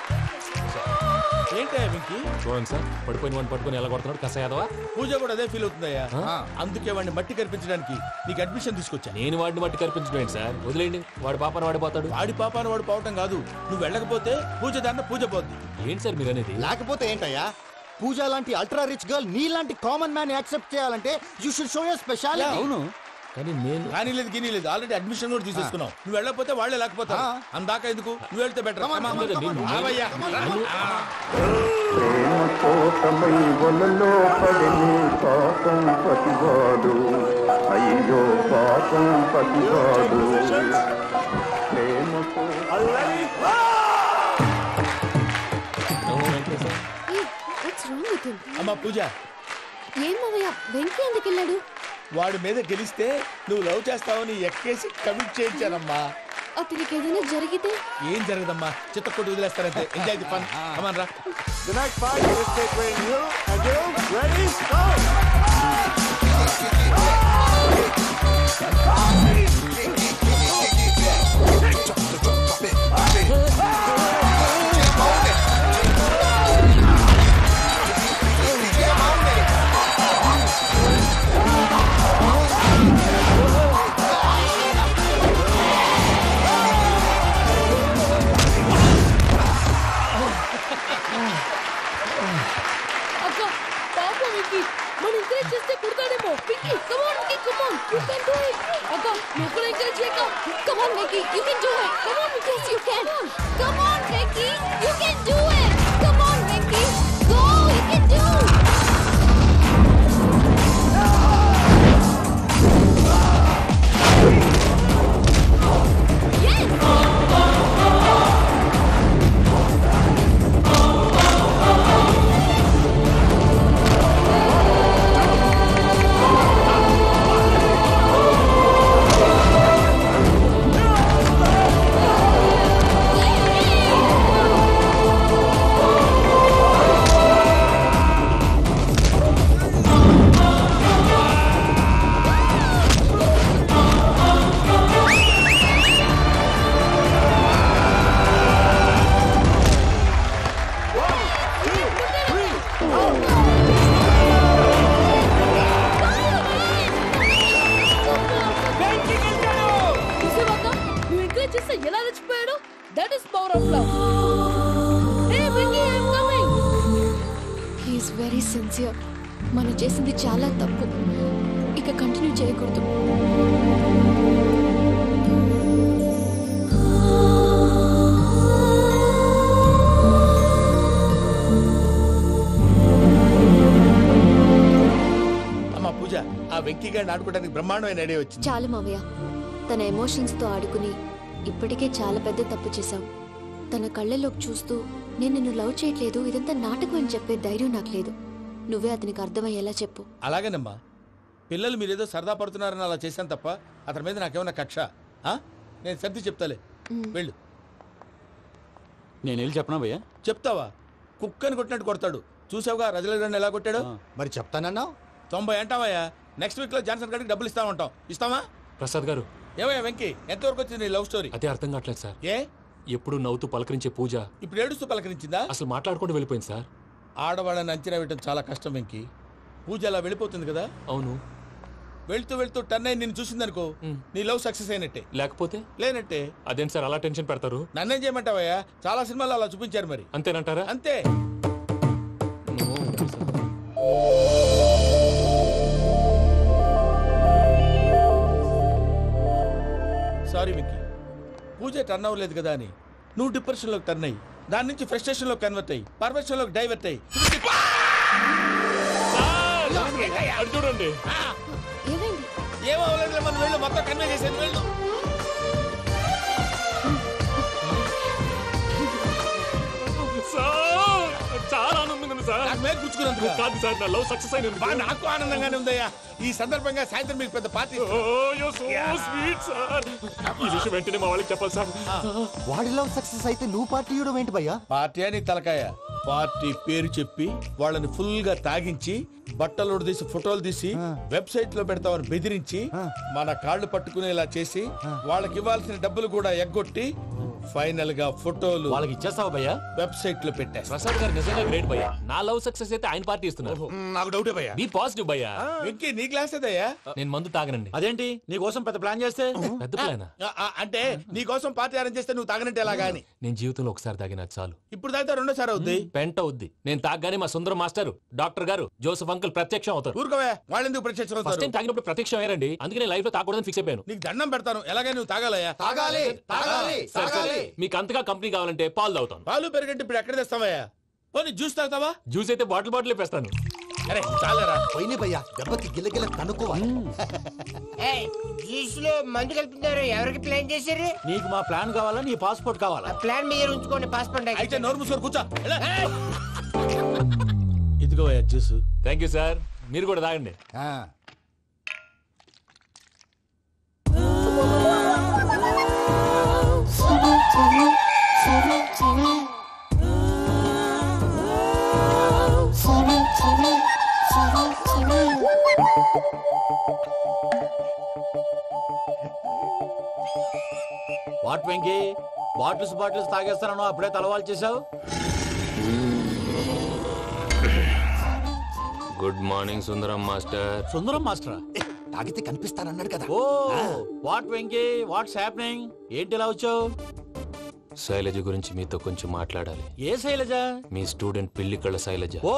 ఏంటయ్యా వెంకీ? చూడండి సార్, పడిపోయిన వాడిని పట్టుకొని ఎలా కొడుతున్నాడు కసాయాదవా. పూజ కూడా అదే ఫీల్ అవుతుందయ్యా. అందుకే వాడిని మట్టి కనిపించడానికి నీకు అడ్మిషన్ తీసుకొచ్చా. నేను వాడిని మట్టి కనిపించడం ఏంటి సార్? వదిలేండి, వాడి పాపాను వాడిపోతాడు. వాడి పాపాను వాడు పోవటం కాదు, నువ్వు వెళ్ళకపోతే పూజ దాన్న పూజ పోద్ది. ఏంటి సార్ మీరు అనేది? లేకపోతే ఏంటయ్యా? పూజ లాంటి అల్ట్రా రిచ్ గర్ల్ నీ లాంటి కామన్ మ్యాన్ యాక్సెప్ట్ చేయాలంటే you should show your speciality. అవును, కానీ నేను కానీ లేదు గిని లేదు, ఆల్రెడీ అడ్మిషన్ కూడా తీసేసుకున్నావు. నువ్వు వెళ్ళకపోతే వాళ్ళే లేకపోతారు. అందాక ఎందుకు? నువ్వు వెళ్తే బెటర్. అయ్యో పాపం పతివాడు అమ్మా పూజ, ఏం మావయ్య, వెంకీ ఎందుకు వెళ్ళాడు? వాడి మీద గెలిస్తే నువ్వు లవ్ చేస్తావని ఎక్కేసి కమిట్ చేయించానమ్మా. అతనికి ఏదైనా జరిగితే? ఏం జరగదమ్మా, చిత్తకొట్టు వదిలేస్తారంటే. Enjoy the fun. కమాన్ రా. The next fight is between you and you. Ready? Go! Vicky. You can do it. Come on, yes, you can. Come on, Vicky. You can do it. Come on, Vicky. Go. You can do it. Very sincere. మనం చేసింది చాలా తప్పు, ఇక continue చేయకూడదు. అమ్మా పూజ, ఆ వెంకీ గారిని ఆడుకోవడానికి బ్రహ్మాండమైన ఐడియా వచ్చింది. చాలు మావయ్య, తన ఎమోషన్స్ తో ఆడుకుని ఇప్పటికే చాలా పెద్ద తప్పు చేశావు. తన కళ్ళలోకి చూస్తూ నేను నిన్ను లవ్ చేయట్లేదు, ఇదంతా నాటకం అని చెప్పే ధైర్యం నాకు లేదు. నువ్వే అతనికి అర్థమయ్యేలా చెప్పు. అలాగేనమ్మా, పిల్లలు మీరేదో సరదా పడుతున్నారని అలా చేశాను తప్ప అతని మీద నాకేమన్నా కక్ష? నేను సర్ది చెప్తాలే, వెళ్ళు. నేను వెళ్ళి చెప్పనా భయ్యా? చెప్తావా? కుక్కని కొట్టినట్టు కొడతాడు. చూసావుగా రజల గారిని ఎలా కొట్టాడు? మరి చెప్తానన్నా 90 అంటావయ్యా. నెక్స్ట్ వీక్ లో జాన్సన్ గారికి డబ్బులు ఇస్తామంటాం. ఇస్తావా? ప్రసాద్ గారు, ఏమయ్యా వెంకీ, ఎంతవరకు వచ్చింది నీ లవ్ స్టోరీ? అదే అర్థం కావట్లేదు సార్. ఏ ఎప్పుడు నవ్వుతూ పలకరించే పూజ ఇప్పుడు ఏడుస్తూ పలకరించిందా? అసలు మాట్లాడుకుంటూ వెళ్ళిపోయింది సార్. ఆడవాళ్ళని అంచనా వేయడం చాలా కష్టం వెంకీ. పూజ అలా వెళ్ళిపోతుంది కదా. అవును. వెళ్తూ వెళ్తూ టర్న్ అయి నిన్ను చూసిందనుకో, నీ లవ్ సక్సెస్ అయినట్టే. లేకపోతే లేనట్టే. అదేం సార్ అలా టెన్షన్ పెడతారు? నన్నేం చేయమంటావయ్యా? చాలా సినిమాలు అలా చూపించారు. మరి అంతేనంటారా? అంతే. సారీ విక్కీ, పూజ టర్న్ అవ్వలేదు కదా అని నువ్వు డిప్రెషన్ లోకి టర్న్ అయ్యి, దాని నుంచి ఫ్రస్ట్రేషన్ లో కన్వర్ట్ అయ్యి, పర్వర్షన్ లోకి డైవర్ట్ అయ్యి. చూడండి, ఏమవ్వలేదు, మనం వెళ్ళు, మొత్తం కన్వే చేసేది. వెళ్ళు. చాలా ఆనందంగా ఉంది సార్. నాకు మీద కూర్చుకున్నందుకు కాదు సార్, నా లవ్ సక్సెస్ అయినందుకు. నాకు ఆనందంగానే ఉందయ్యా. ఈ సందర్భంగా సాయంత్రం మీకు పెద్ద పార్టీ. ఈ విషయం వెంటనే మా వాళ్ళకి చెప్పాలి సార్. వాడి లవ్ సక్సెస్ అయితే నువ్వు పార్టీ ఇవ్వడం ఏంటి భయ్యా? పార్టీ అని తలకాయ. పార్టీ పేరు చెప్పి వాళ్ళని ఫుల్ గా తాగించి, బట్టలు తీసి ఫోటోలు తీసి వెబ్సైట్ లో పెడతామని బెదిరించి, మన కాళ్ళు పట్టుకునేలా చేసి, వాళ్ళకి ఇవ్వాల్సిన డబ్బులు కూడా ఎగ్గొట్టి, ఫైనల్ గా ఫోటోలు వాళ్ళకి ఇచ్చేస్తావా భయ్యా? వెబ్సైట్ లో పెట్టేస్తా. ప్రసాద్ గారు నిజంగా గ్రేట్ భయ్యా. నా లవ్ సక్సెస్ అయితే ఆయన పార్టీ ఇస్తున్నారు. నాకు డౌటే భయ్యా. బీ పాజిటివ్ భయ్యా. వెంకీ, నీ గ్లాస్ ఏదయ్యా? నేను మందు తాగనండి. అదేంటి నీ కోసం పెద్ద ప్లాన్ చేస్తే? పెద్ద ప్లాన్ అంటే నీ కోసం పార్టీ అరేంజ్ చేస్తే నువ్వు తాగనంటే ఎలాగా అని. నేను జీవితంలో ఒకసారి తాగినా చాలు. ఇప్పుడు తాగితే రెండోసారి అవుద్ది. పెంట అవుద్ది. నేను తాగగానే మా సుందరం మాస్టర్, డాక్టర్ గారు, జోసెఫ్ అంకుల్ ప్రత్యక్షం అవుతారు. ఊరుకోవే, వాళ్ళు ఎందుకు ప్రత్యక్షం అవుతారు? ఫస్ట్ టైం తాగినప్పుడు ప్రత్యక్షం అయ్యారండి. అందుకే నేను లైఫ్ లో తాగకూడదని ఫిక్స్ అయిపోయాను. నీకు దండం పెడతాను, ఎలాగే నువ్వు తాగాలయ్యా. తాగాలి, తాగాలి, తాగాలి. మీకు అంతగా కంపెనీ కావాలంటే పాలు తాగుతాను. పాలు పెరిగంటే ఇప్పుడు ఎక్కడ తెస్తావయ్యా? పోనీ జ్యూస్ తాగుతావా? జ్యూస్ అయితే బాటిల్ వేస్తాను. అరే చాలరా, పోయిన భయ్యా, దెబ్బకి గిల్లగిల్ల తనుకోవాలి. జ్యూస్ లో మందు కలుపుతున్నారు, ఎవరికి ప్లాన్ చేశారు? నీకు మా ప్లాన్ కావాలా, నీ పాస్పోర్ట్ కావాలా? ప్లాన్ మీరు ఉంచుకోండి, పాస్పోర్ట్ అయితే నోరు మూసుకొని కూర్చో. ఇదిగో జ్యూస్. థ్యాంక్ యూ సార్, మీరు కూడా తాగండి. వాట్ వెంకీ, బాటిల్స్ తాగేస్తానో అప్పుడే తలవాలు చేసావు? Good morning Sundaram master. Sundaram మాస్టరా? తాగితే కనిపిస్తానన్నాడు కదా. Oh what Venky, what's happening? ఏంటి ఇలా వచ్చావు? శైలజ గురించి మీతో కొంచెం మాట్లాడాలి. ఏ శైలజ? మీ స్టూడెంట్ పిల్లి కళ్ళ శైలజ. ఓ,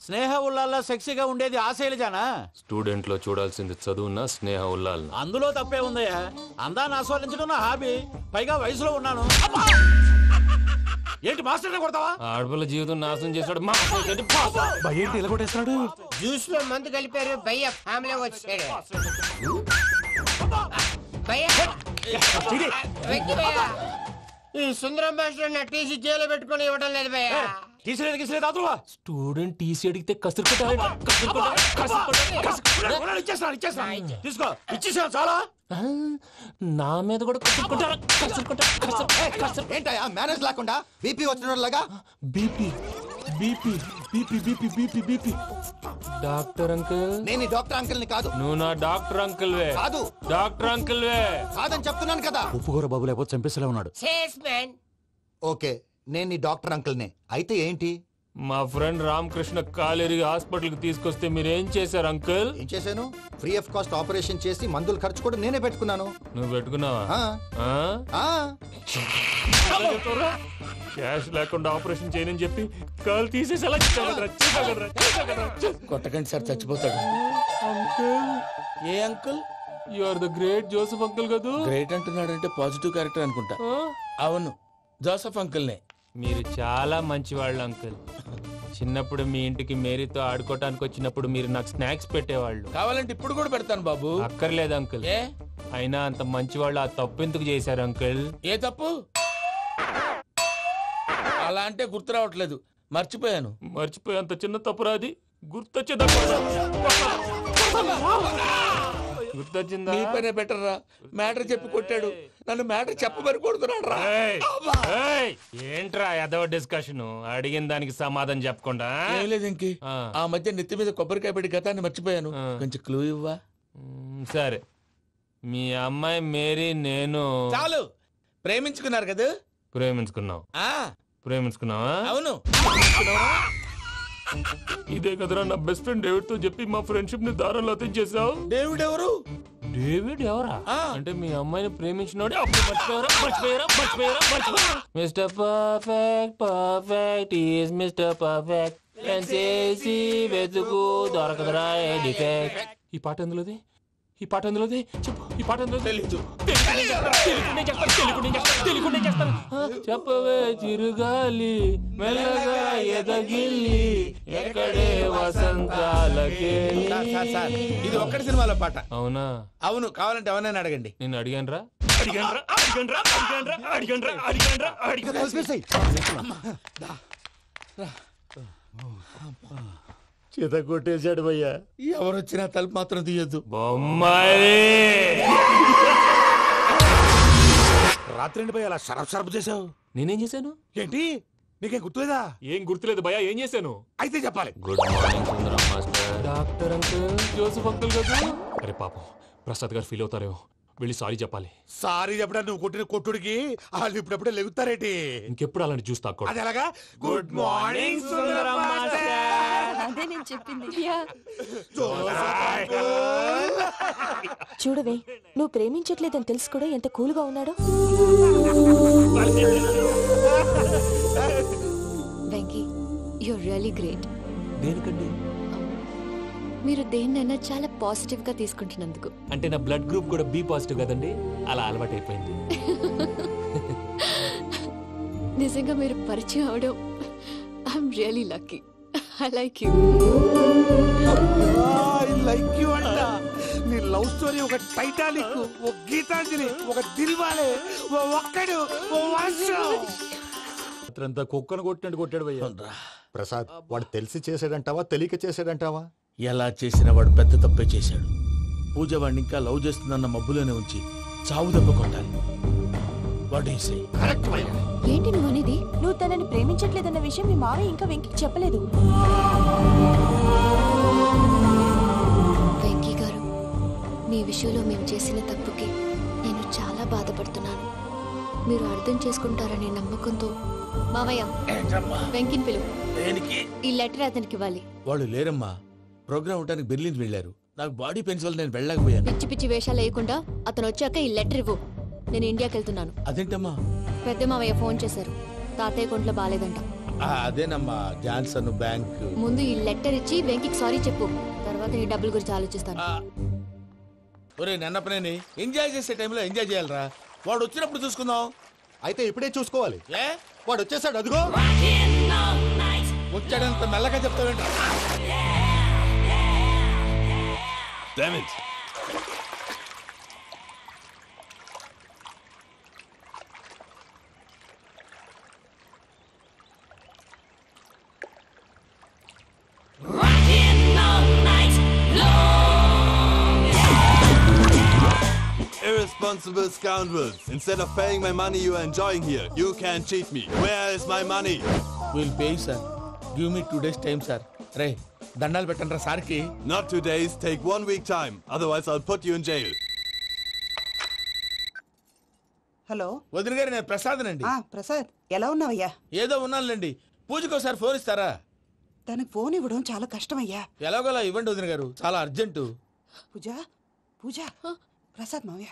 స్నేహ ఉల్లాల్లో సెక్సీగా ఉండేది ఆ శైలజానా? స్టూడెంట్ లో చూడాల్సింది చదువున్న స్నేహ ఉల్లాల్. అందులో తప్పే ఉందయ్యా. అందాన్ని ఆస్వాదించడం నా హాబీ. పైగా వయసులో ఉన్నాను. ఏంటి మాస్టర్ కొడతావా? ఆడపిల్ల జీవితం నాశనం చేశాడు. ఏంటి ఇలా కొట్టేస్తున్నాడు? జ్యూస్ లో మందు కలిపారు భయ్య ఫ్యామిలీ వచ్చాడు. వెంకీ భయ్య, ఈ సుందరం భాష నా టీసీ జైలు పెట్టుకుని ఇవ్వడం లేదు భయ్య. స్టూడెంట్ టీసీ అడిగితే తీసుకో, ఇచ్చేసా చాలా. నా మీద కూడా ఏంటయ్యా మేనేజ్ లేకుండా బీపీ వచ్చినలాగా? BP BP BP BP BP BP. Doctor uncle, నేను డాక్టర్ అంకుల్ ని కాదు. నువ్వు నా డాక్టర్ అంకుల్ వే. కాదు, డాక్టర్ అంకుల్ వే. కాదని చెప్తున్నాను కదా. ఉప్పుకూర బాబు లేకపోతే చంపేసేలా ఉన్నాడు. ఓకే, నేను నీ డాక్టర్ అంకుల్ నే. అయితే ఏంటి? మా ఫ్రెండ్ రామకృష్ణ కాలేరికి హాస్పిటల్ కి తీసుకొస్తే మీరు ఏం చేశారు అంకుల్? ఏం చేశాను? ఫ్రీ ఆఫ్ కాస్ట్ ఆపరేషన్ చేసి మందులు ఖర్చు కూడా నేనే పెట్టుకున్నాను. నువ్వు పెట్టుకున్నావా? క్యాష్ లేకుండా ఆపరేషన్ చేయనని చెప్పి కాల్ తీసేసి ఎలా కొట్టకండి సార్, చచ్చిపోతాడు. అంకుల్, ఏ uncle? You are the great Joseph uncle కదా. గ్రేట్ అంటున్నాడు అంటే పాజిటివ్ క్యారెక్టర్ అనుకుంటా. అవును, జోసెఫ్ అంకుల్నే. మీరు చాలా మంచివాళ్ళు అంకుల్. చిన్నప్పుడు మీ ఇంటికి మేరీతో ఆడుకోవటానికి వచ్చినప్పుడు మీరు నాకు స్నాక్స్ పెట్టేవాళ్ళు. కావాలంటే ఇప్పుడు కూడా పెడతాను బాబు. అక్కర్లేదు అంకుల్. అయినా అంత మంచివాళ్ళు ఆ తప్పు ఎందుకు చేశారు అంకుల్? ఏ తప్పు? అలా అంటే గుర్తు రావట్లేదు, మర్చిపోయాను. మర్చిపోయేంత చిన్న తప్పురా అది? గుర్తొచ్చేదా? గుర్తొచ్చిందా? నీ పనే బెటర్ రా. మ్యాటర్ చెప్పి కొట్టాడు, నన్ను మ్యాటర్ చెప్పమని కొడుతున్నాడు రా. ఏంట్రా ఎదవ డిస్కషన్? అడిగిన దానికి సమాధానం చెప్పకుండా. ఏం లేదు ఇంకి, ఆ మధ్య నెత్తి మీద కొబ్బరికాయ పెట్టి గతాన్ని మర్చిపోయాను. కొంచెం క్లూ ఇవ్వా? సరే, మీ అమ్మాయి మేరీ నేను చాలు. ప్రేమించుకున్నారు కదా? ప్రేమించుకున్నావు. ప్రేమించుకున్నావా? అవును. ఇదే కదరా నా బెస్ట్ ఫ్రెండ్ డేవిడ్ తో చెప్పి మా ఫ్రెండ్షిప్ ని దారంలో తెచ్చేసావు. డేవిడ్ ఎవరు? డేవిడ్ ఎవరా? అంటే మీ అమ్మాయిని ప్రేమించినోడే. Mister perfect, perfect is mister perfect. చేసి వెతుకు దొరకదురా డిఫెక్ట్. ఈ పాట ఎందులోది? ఈ పాట ఎందులోది? చెప్పు. ఈ పాట ఎందులో? తెలీదు. చెప్పవే చిరుగాలి మెల్లగా ఎదగిల్లి ఎక్కడే వసంతాలకే. ఇది ఒక్కటి సినిమాలో పాట. అవునా? అవును. కావాలంటే ఎవరైనా అడగండి. నేను అడిగాను రా. చేత కొట్టేశాడు భయ్యా. ఎవరు వచ్చినా తలుపు మాత్రం తీయద్దు. రాత్రి భయ్య అలా షరఫ్ చేసావు. నేనేం చేశాను? ఏంటి, నీకేం గుర్తులేదా? ఏం గుర్తులేదు భయ్యా. ఏం చేశాను? అయితే చెప్పాలి. Good morning Sundaram master. Doctor uncle, Joseph uncle కదా. అరే పాపం, ప్రసాద్ గారు ఫీల్ అవుతారేమో. వెళ్ళి సారీ చెప్పాలి. సారీ చెప్పడా? నువ్వు కొట్టిన కొట్టుడికి వాళ్ళు ఇప్పుడప్పుడే లెగుతారేటి? ఇంకెప్పుడు అలాంటి చూస్తా. అది ఎలాగా? Good morning Sundaram master. అదే నేను చెప్పింది. చూడవే, నువ్వు ప్రేమించట్లేదని తెలుసు కూడా ఎంత కూల్గా ఉన్నాడో. Venky, you're really great. దేనికండి? మీరు దేన్నైనా చాలా పాజిటివ్ గా తీసుకుంటున్నందుకు. అంటే నా బ్లడ్ గ్రూప్ కూడా బి పాజిటివ్ కదండి, అలా అలవాటు అయిపోయింది. నిజంగా మీరు పరిచయం అవడం I'm really lucky. I like you. I like you అంట. నీ లవ్ స్టోరీ ఒక టైటానిక్, ఒక గీతాంజలి, ఒక దిల్వాలే, ఓ ఒక్కడు, ఓ వర్షం. అంతా కుక్కను కొట్టినట్టు కొట్టాడు భయ్యా. ప్రసాద్, వాడు తెలిసి చేసాడంటావా తెలియక చేసాడంటావా? ఎలా చేసిన వాడు పెద్ద తప్పే చేశాడు. పూజ వాడిని ఇంకా లవ్ చేస్తుందన్న మబ్బులోనే ఉంచి చావు దెబ్బ కొట్టాలి. ఏంటి నువ్వు అనేది? నువ్వు తనని ప్రేమించట్లేదన్న విషయం మీ మావయ్య ఇంకా వెంకికి చెప్పలేదు. వెంకీ గారు, మీ విషయంలో మేము చేసిన తప్పుకి నేను చాలా బాధపడుతున్నాను. మీరు అర్థం చేసుకుంటారనే నమ్మకంతో మావయ్య వెంకిని పిలువు. ఈ లెటర్ అతనికి ఇవ్వాలి. వాళ్ళు లేరమ్మా, ప్రోగ్రామ్ ఉండడానికి బెర్లిన్ వెళ్ళారు. నాకు బాడీ పెయిన్స్ వల్ల నేను వెళ్ళలేకపోయాను. పిచ్చి పిచ్చి వేషాలు వేయకుండా అతను వచ్చాక ఈ లెటర్ ఇవ్వు. నేను ఇండియాకి వెళ్తున్నాను. అదేంటమ్మా? పెద్ద మావయ్య ఫోన్ చేశారు, తాతయ్య కొంట్లో బాలేదంట. అదేనమ్మా జాన్సన్ బ్యాంక్. ముందు ఈ లెటర్ ఇచ్చి వెంకికి సారీ చెప్పు, తర్వాత నీ డబ్బుల గురించి ఆలోచిస్తాను. ఒరే నన్నపనేని ఎంజాయ్ చేసే టైంలో ఎంజాయ్ చేయాలరా. వాడు వచ్చినప్పుడు చూసుకుందాం. అయితే ఇప్పుడే చూసుకోవాలి. ఏ వాడు వచ్చేసాడు, అదిగో వచ్చాడంత మెల్లగా చెప్తావేంట. Damn it. Irresponsible scoundrels. Instead of paying my money you are enjoying here, you can't cheat me. Where is my money? We'll pay, sir. Give me 2 days time, sir. Ray, దండాలు పెట్టండి రా సార్కి. Not 2 days, take 1 week time. Otherwise I'll put you in jail. Hello వదిన గారు, నేను ప్రసాదనండి. ప్రసాద్, ఎలా ఉన్నావయ్యా? ఏదో ఉన్నానులేండి. పూజకి ఒకసారి ఫోన్ ఇస్తారా? తనకు ఫోన్ ఇవ్వడం చాలా కష్టమయ్యా. ఎలాగోలా ఇవ్వండి వదిన గారు, చాలా అర్జెంటు. పూజ పూజ ప్రసాద్ మావయ్య.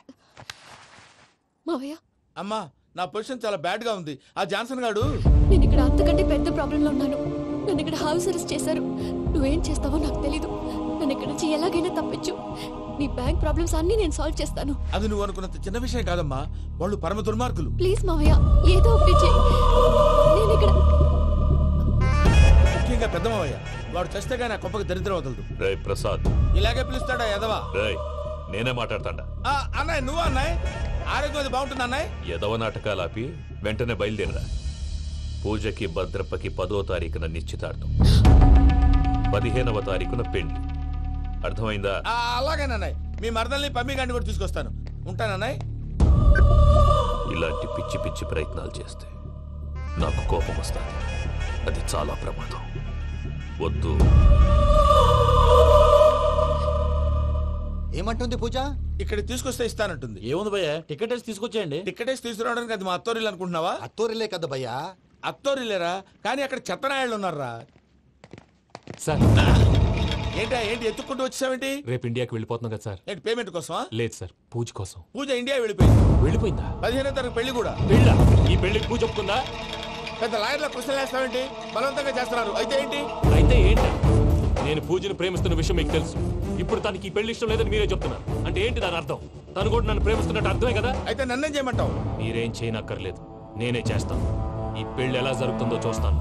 మావయ్య, అమ్మా నా పొజిషన్ చాలా బ్యాడ్ గా ఉంది. ఆ జాన్సన్ గాడు. నేను ఇక్కడ అంతకంటే పెద్ద ప్రాబ్లం లో ఉన్నాను. నన్ను ఇక్కడ హౌస్ అరెస్ట్ చేశారు. నువ్వేం చేస్తావో నాకు తెలీదు. నన్ను ఇక్కడ నుంచి ఎలాగైనా తప్పించు. నీ బ్యాంక్ ప్రాబ్లమ్స్ అన్ని నేను సాల్వ్ చేస్తాను. అది నువ్వు అనుకున్నంత చిన్న విషయం కాదమ్మా. వాళ్ళు పరమ దుర్మార్గులు. ప్లీజ్ మావయ్య, ఏదో ఒకటి చెయ్యి. నేను ఇక్కడ ముఖ్యంగా పెద్ద మావయ్య, వాడు చస్తే గానీ ఆ కొంపకి దరిద్రం వదలదు. రే ప్రసాద్, ఇలాగే పిలుస్తాడా ఎదవా? నేనే మాట్లాడతాడా? అన్నయ్య నువ్వు అన్నయ్య, ఆరోగ్యం అది బాగుంటుంది అన్నయ్య. ఎదవ నాటకాలు ఆపి వెంటనే బయలుదేరరా. పూజకి భద్రప్పకి 10వ తారీఖున నిశ్చితార్థం, 15వ తారీఖున పెళ్లి. అర్థమైందా? అలాగేనన్నయ్య. మీ మరదల్ని పమ్మి గండి కూడా తీసుకొస్తాను. ఉంటానన్నయ్య. ఇలాంటి పిచ్చి పిచ్చి ప్రయత్నాలు చేస్తే నాకు కోపం వస్తుంది. అది చాలా ప్రమాదం. వద్దు. ఏమంటుంది పూజ? ఇక్కడ తీసుకొస్తే ఇస్తానంటుంది. ఏముంది భయ్యా, టికెట్ వేసి తీసుకొచ్చేయండి. టికెట్ వేసి తీసుకురావడానికి అది మా అత్తోరిల్లు అనుకుంటున్నావా? అత్తోరిల్లే కదా భయ్యా. అత్తోరిల్లేరా, కానీ అక్కడ చెత్తనాయాళ్ళు ఉన్నారా. సార్ ఏంటి ఎత్తుక్కుంటూ వచ్చావేంటి? రేపు ఇండియాకి వెళ్ళిపోతున్నాం కదా సార్. ఏంటి పేమెంట్ కోసమా? లేదు సార్, పూజ కోసం. పూజ ఇండియా వెళ్ళిపోయిందా? 15వ తారీఖు పెళ్లి కూడా. ఈ పెళ్లికి పూజ ఒప్పుకుందా? పెద్ద లాయర్ల క్వశ్చన్ వేస్తావేంటి? బలవంతంగా చేస్తున్నారు. అయితే ఏంటి? నేను పూజను ప్రేమిస్తున్న విషయం మీకు తెలుసు. ఇప్పుడు తనకి ఈ పెళ్లి ఇష్టం లేదని మీరే చెప్తున్నారు. అంటే ఏంటి దాని అర్థం? తను కూడా నన్ను ప్రేమిస్తున్నట్టు అర్థమే కదా. అయితే నన్నేం చేయమంటావు? మీరేం చేయనక్కర్లేదు, నేనే చేస్తాను. ఈ పెళ్లి ఎలా జరుగుతుందో చూస్తాను.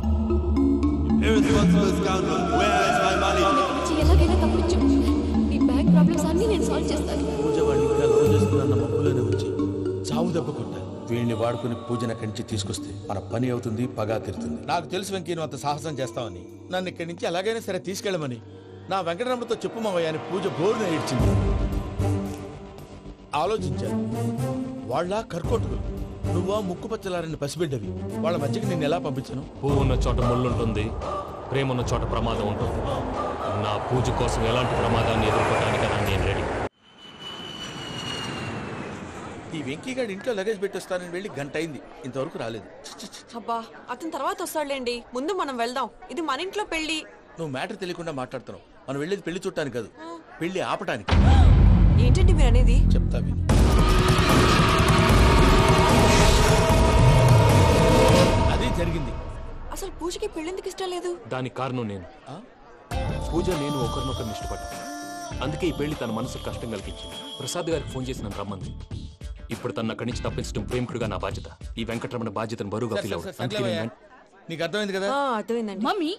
ఎలాగైనా తప్పించు. నీ బ్యాంక్ ప్రాబ్లమ్స్ అన్ని నేను సాల్వ్ చేస్తాను. పూజ వాళ్ళు ఇంకా లవ్ చేస్తున్న మబ్బులోనే వచ్చి చావు దెబ్బ కొట్టారు. వీళ్ళని వాడుకుని పూజన కంచి తీసుకొస్తే మన పని అవుతుంది, పగా తీరుతుంది. నాకు తెలుసు వెంకీ నువ్వు అంత సాహసం చేస్తావని. నన్ను ఇక్కడి నుంచి ఎలాగైనా సరే తీసుకెళ్ళమని నా వెంకటరమణతో చెప్పు మావయ్య అని పూజ బోరున ఏడ్చింది. ఆలోచించాను. వాళ్ళ కర్కోటకులు, నువ్వా ముక్కుపచ్చలారని పసిబిడ్డవి. వాళ్ళ మధ్యకి నేను ఎలా పంపించను? పువ్వు ఉన్న చోట ముళ్ళుంటుంది, ప్రేమ ఉన్న చోట ప్రమాదం ఉంటుంది. నా పూజ కోసం ఎలాంటి ప్రమాదాన్ని ఎదుర్కోవడానికైనా నేను రెడీ. ఈ వెంకీగాడు ఇంట్లో లగేజ్ పెట్టొస్తానని వెళ్ళి గంట అయింది, ఇంతవరకు రాలేదు. అబ్బా, అతని తర్వాత వస్తాడులేండి. ముందు మనం వెళ్దాం. ఇది మన ఇంట్లో పెళ్లి. నువ్వు మ్యాటర్ తెలియకుండా మాట్లాడుతున్నావు. మనం వెళ్ళేది పెళ్లి చుట్టానికి కాదు, పెళ్లి ఆపటానికి. ఏంటండి మీరు అనేది? చెప్తా విను. అది జరిగింది. అసలు పూజకి పెళ్ళెందుకు ఇష్టం లేదు? దానికి కారణం నేను. పూజ నేను ఒకరినొకరిని ఇష్టపడ్డా. అందుకే ఈ పెళ్లి తన మనసుకు కష్టం కలిగించింది. ప్రసాద్ గారికి ఫోన్ చేసి నన్ను రమ్మంది. ఇప్పుడు తన అక్కడి నుంచి తప్పించడం ప్రేమికుడుగా నా బాధ్యత. ఈ వెంకటరమణ బాధ్యతను బరువుగా ఫీల్ అవుతుంది. నీకు అర్థమైంది కదా? అర్థమైందండి. మమ్మీ,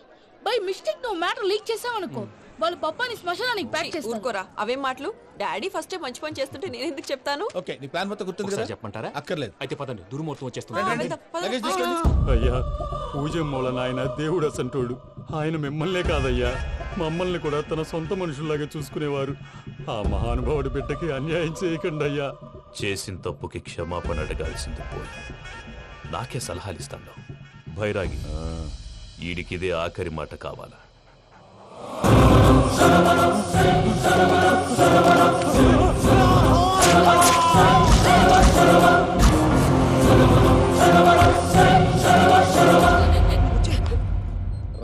బై మిస్టేక్ నువ్వు మ్యాటర్ లీక్ చేసావనుకో, వాళ్ళు పప్పాని శ్మశానానికి ప్యాక్ చేస్తారు. ఊరుకోరా, అవేం మాటలు. డాడీ ఫస్ట్ మంచి పని చేస్తుంటే నేను ఎందుకు చెప్తాను? ఓకే, నీ ప్లాన్ మొత్తం గుర్తుంది కదా? చెప్పమంటారా? అక్కర్లేదు. అయితే పదండి, దుర్ముహూర్తం వచ్చేస్తుంది. అయ్యా, పూజ మూలన ఆయన దేవుడు అసంటోడు. ఆయన మిమ్మల్నే కాదయ్యా, మమ్మల్ని కూడా తన సొంత మనుషుల్లాగా చూసుకునేవారు. ఆ మహానుభావుడి బిడ్డకి అన్యాయం చేయకండి అయ్యా. చేసిన తప్పుకి క్షమాపణ అడగాల్సింది పోయి నాకే సలహాలు ఇస్తాను. భైరాగి, ఈడికిదే ఆఖరి మాట కావాలా?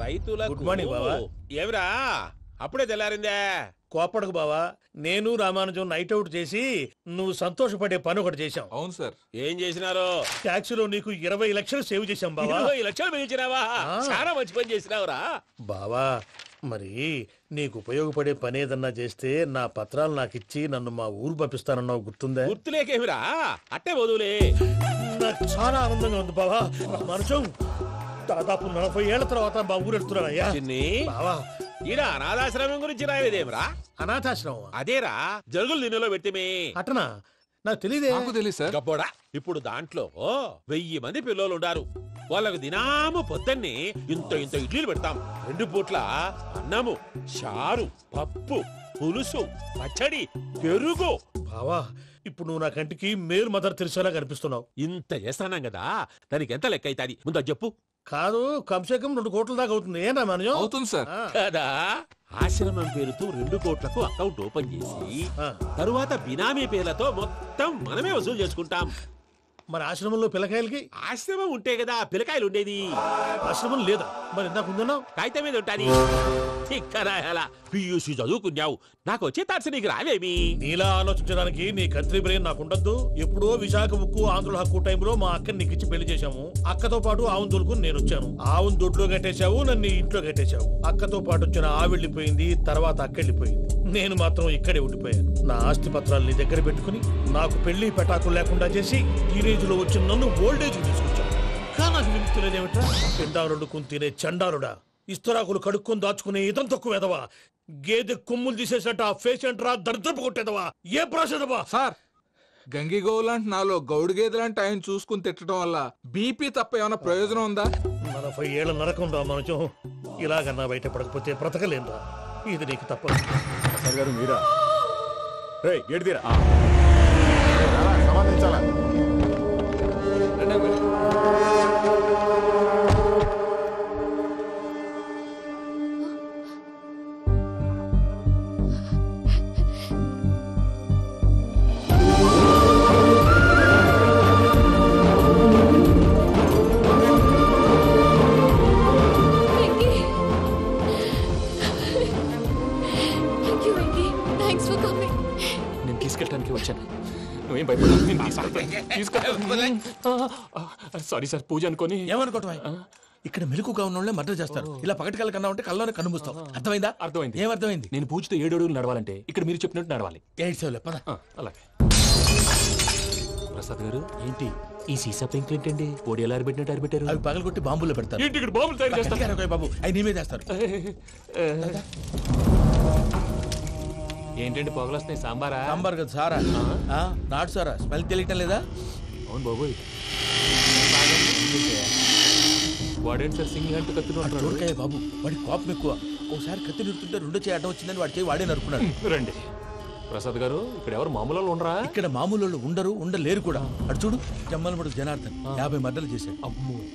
రైతుల గుడ్ మార్నింగ్ బాబా. ఏమిరా అప్పుడే తెల్లారిందే? కోపడకు బావా, నేను రామానుజం నైట్ అవుట్ చేసి నువ్వు సంతోషపడే పని ఒకటి చేశాం. అవును సార్. ఏం చేసినారో? ట్యాక్సీలో నీకు 20 లక్షలు సేవ్ చేశాం బావా. 20 లక్షలు మిగిల్చినావా? చాలా మంచి పని చేసినావురా బావా. మరి నీకు ఉపయోగపడే పని ఏదన్నా చేస్తే నా పత్రాలు నాకిచ్చి నన్ను మా ఊరు పంపిస్తానన్నావు, గుర్తుందా? గుర్తులేకేమిరా, అట్టే వదులే. నాకు చాలా ఆనందంగా ఉంది బావా. రామానుజం దాదాపు 40 ఏళ్ల తర్వాత మా ఊరు వెళ్తున్నానయ్యా. బావా, ఈడ అనాథాశ్రమం గురించి రాయలేదేమిరా? అనాథాశ్రమం అదేరా, జరుగులు దీనిలో పెట్టిమే. అటనా? నాకు తెలియదే. నాకు తెలియదు సార్. గబ్బోడా, ఇప్పుడు దాంట్లో 1000 మంది పిల్లలు ఉండారు. వాళ్ళకు దినాము పొద్దున్నే ఇంత ఇంత ఇడ్లీలు పెడతాం. 2 పూట్ల అన్నము, చారు, పప్పు, పులుసు, పచ్చడి, పెరుగు. బావా, ఇప్పుడు నువ్వు నా కంటికి మేరు మదర్ తెలిసేలా కనిపిస్తున్నావు. ఇంత చేస్తానం కదా, దానికి ఎంత లెక్క అవుతుంది ముందు చెప్పు. కాదు, కంసేకం 2 కోట్ల దాకా అవుతుంది. ఏనా మనజం? అవుతుంది సార్. కదా, ఆశ్రమం పేరుతో 2 కోట్లకు అకౌంట్ ఓపెన్ చేసి తరువాత బినామీ పేర్లతో మొత్తం మనమే వసూలు చేసుకుంటాం. మరి ఆశ్రమంలో పిల్లకాయలకి? ఆశ్రమం ఉంటే కదా పిల్లకాయలు ఉండేది. ఆశ్రమం లేదా? మరి ఇందాక ఉందన్నావు. కాగితం మీద ఉంటాది. పియూసీ చదువుకున్నావు, నాకు వచ్చే తాట్స్ నీకు రావేమి? నీలా ఆలోచించడానికి నీ కత్రి బ్రెయిన్ నాకుండద్దు. ఎప్పుడో విశాఖ ఉక్కు ఆంధ్రుల హక్కు టైంలో మా అక్కని నీకిచ్చి పెళ్లి చేశాము. అక్కతో పాటు ఆవును దొడుకుని నేను వచ్చాను. ఆవును దొడ్లో కట్టేశావు, నన్ను ఇంట్లో కట్టేశావు. అక్కతో పాటు వచ్చిన ఆవిళ్ళిపోయింది, తర్వాత అక్కెళ్ళిపోయింది. నేను మాత్రం ఇక్కడే ఉండిపోయాను. నా ఆస్తి పత్రాలు నీ దగ్గర పెట్టుకుని నాకు పెళ్లి పెటాకులు లేకుండా చేసి టీనేజ్ లో వచ్చిన నన్ను ఓల్డేజ్ తీసుకొచ్చాను. కానీ నాకు విముక్తులేదేమిట్రా? పిండారుడుకుని తినే చండారుడా, ఇస్తరాకులు కడుక్కొని దాచుకునే ఇతం తక్కువ ఎదవా, గేదె కొమ్ములు తీసేసట ఆ పేషెంట్ రా దరిద్రపు కొట్టేదవా, ఏ ప్రాసెదవా? సార్, గంగిగోవులాంటి నాలో గౌడు గేదెలాంటి ఆయన చూసుకుని తిట్టడం వల్ల బీపీ తప్ప ఏమైనా ప్రయోజనం ఉందా? 40 ఏళ్ల నరకం రా మనచం. ఇలాగన్నా బయట పడకపోతే బ్రతకలేనురా. ఇది నీకు తప్పదు. సార్ గారు మీరా? గేడిదీరా సమాధించాలా? నేను తీసుకెళ్ళడానికి వచ్చాను. నువ్వేం భయపడదు. సారీ సార్, పూజ అనుకోని. ఏమనుకోవటం? ఇక్కడ మెలకుగా ఉన్న వాళ్ళే మర్డర్ చేస్తారు. ఇలా పగటి కళ్ళ కన్నా ఉంటే కళ్ళలోనే కనుమూస్తావు. అర్థమైందా? అర్థమైంది. ఏమర్థమైంది? నేను పూజతో 7 అడుగులు నడవాలంటే ఇక్కడ మీరు చెప్పినట్టు నడవాలి. అలాగే. ప్రసాద్ గారు, ఏంటి ఈ సీసా పెంకులు ఏంటండి? పొడి ఎలా అరబెట్టినట్టు అరబెట్టారు? అవి పగలగొట్టి బాంబుల్లో పెడతారు. ఏంటి ఇక్కడ బాంబులు తయారు చేస్తారు? బాబు, అవి నేమే చేస్తారు. ఏంటండి పొగలు వస్తున్నాయి? సాంబారా? సాంబార్ కదా సారా. నాటు సారా. స్మెల్ తెలియటం లేదా? అవును బాబోయ్. వాడేంటి సార్ సింగిల్ హ్యాండ్ కత్తి చూడకాయ బాబు, వాడి కోపం ఎక్కువ. ఒకసారి కత్తి నిరుతుంటే 2 చేయి అడ్డం వచ్చిందని వాడి చేయి వాడే నరుకున్నాడు. రండి ప్రసాద్ గారు, ఇక్కడ ఎవరు మామూలు వాళ్ళు ఉండరా? ఇక్కడ మామూలు వాళ్ళు ఉండరు, ఉండలేరు కూడా. అటు చూడు, జమ్మలమడు జనార్దన్ 50 మర్డర్లు చేశాడు.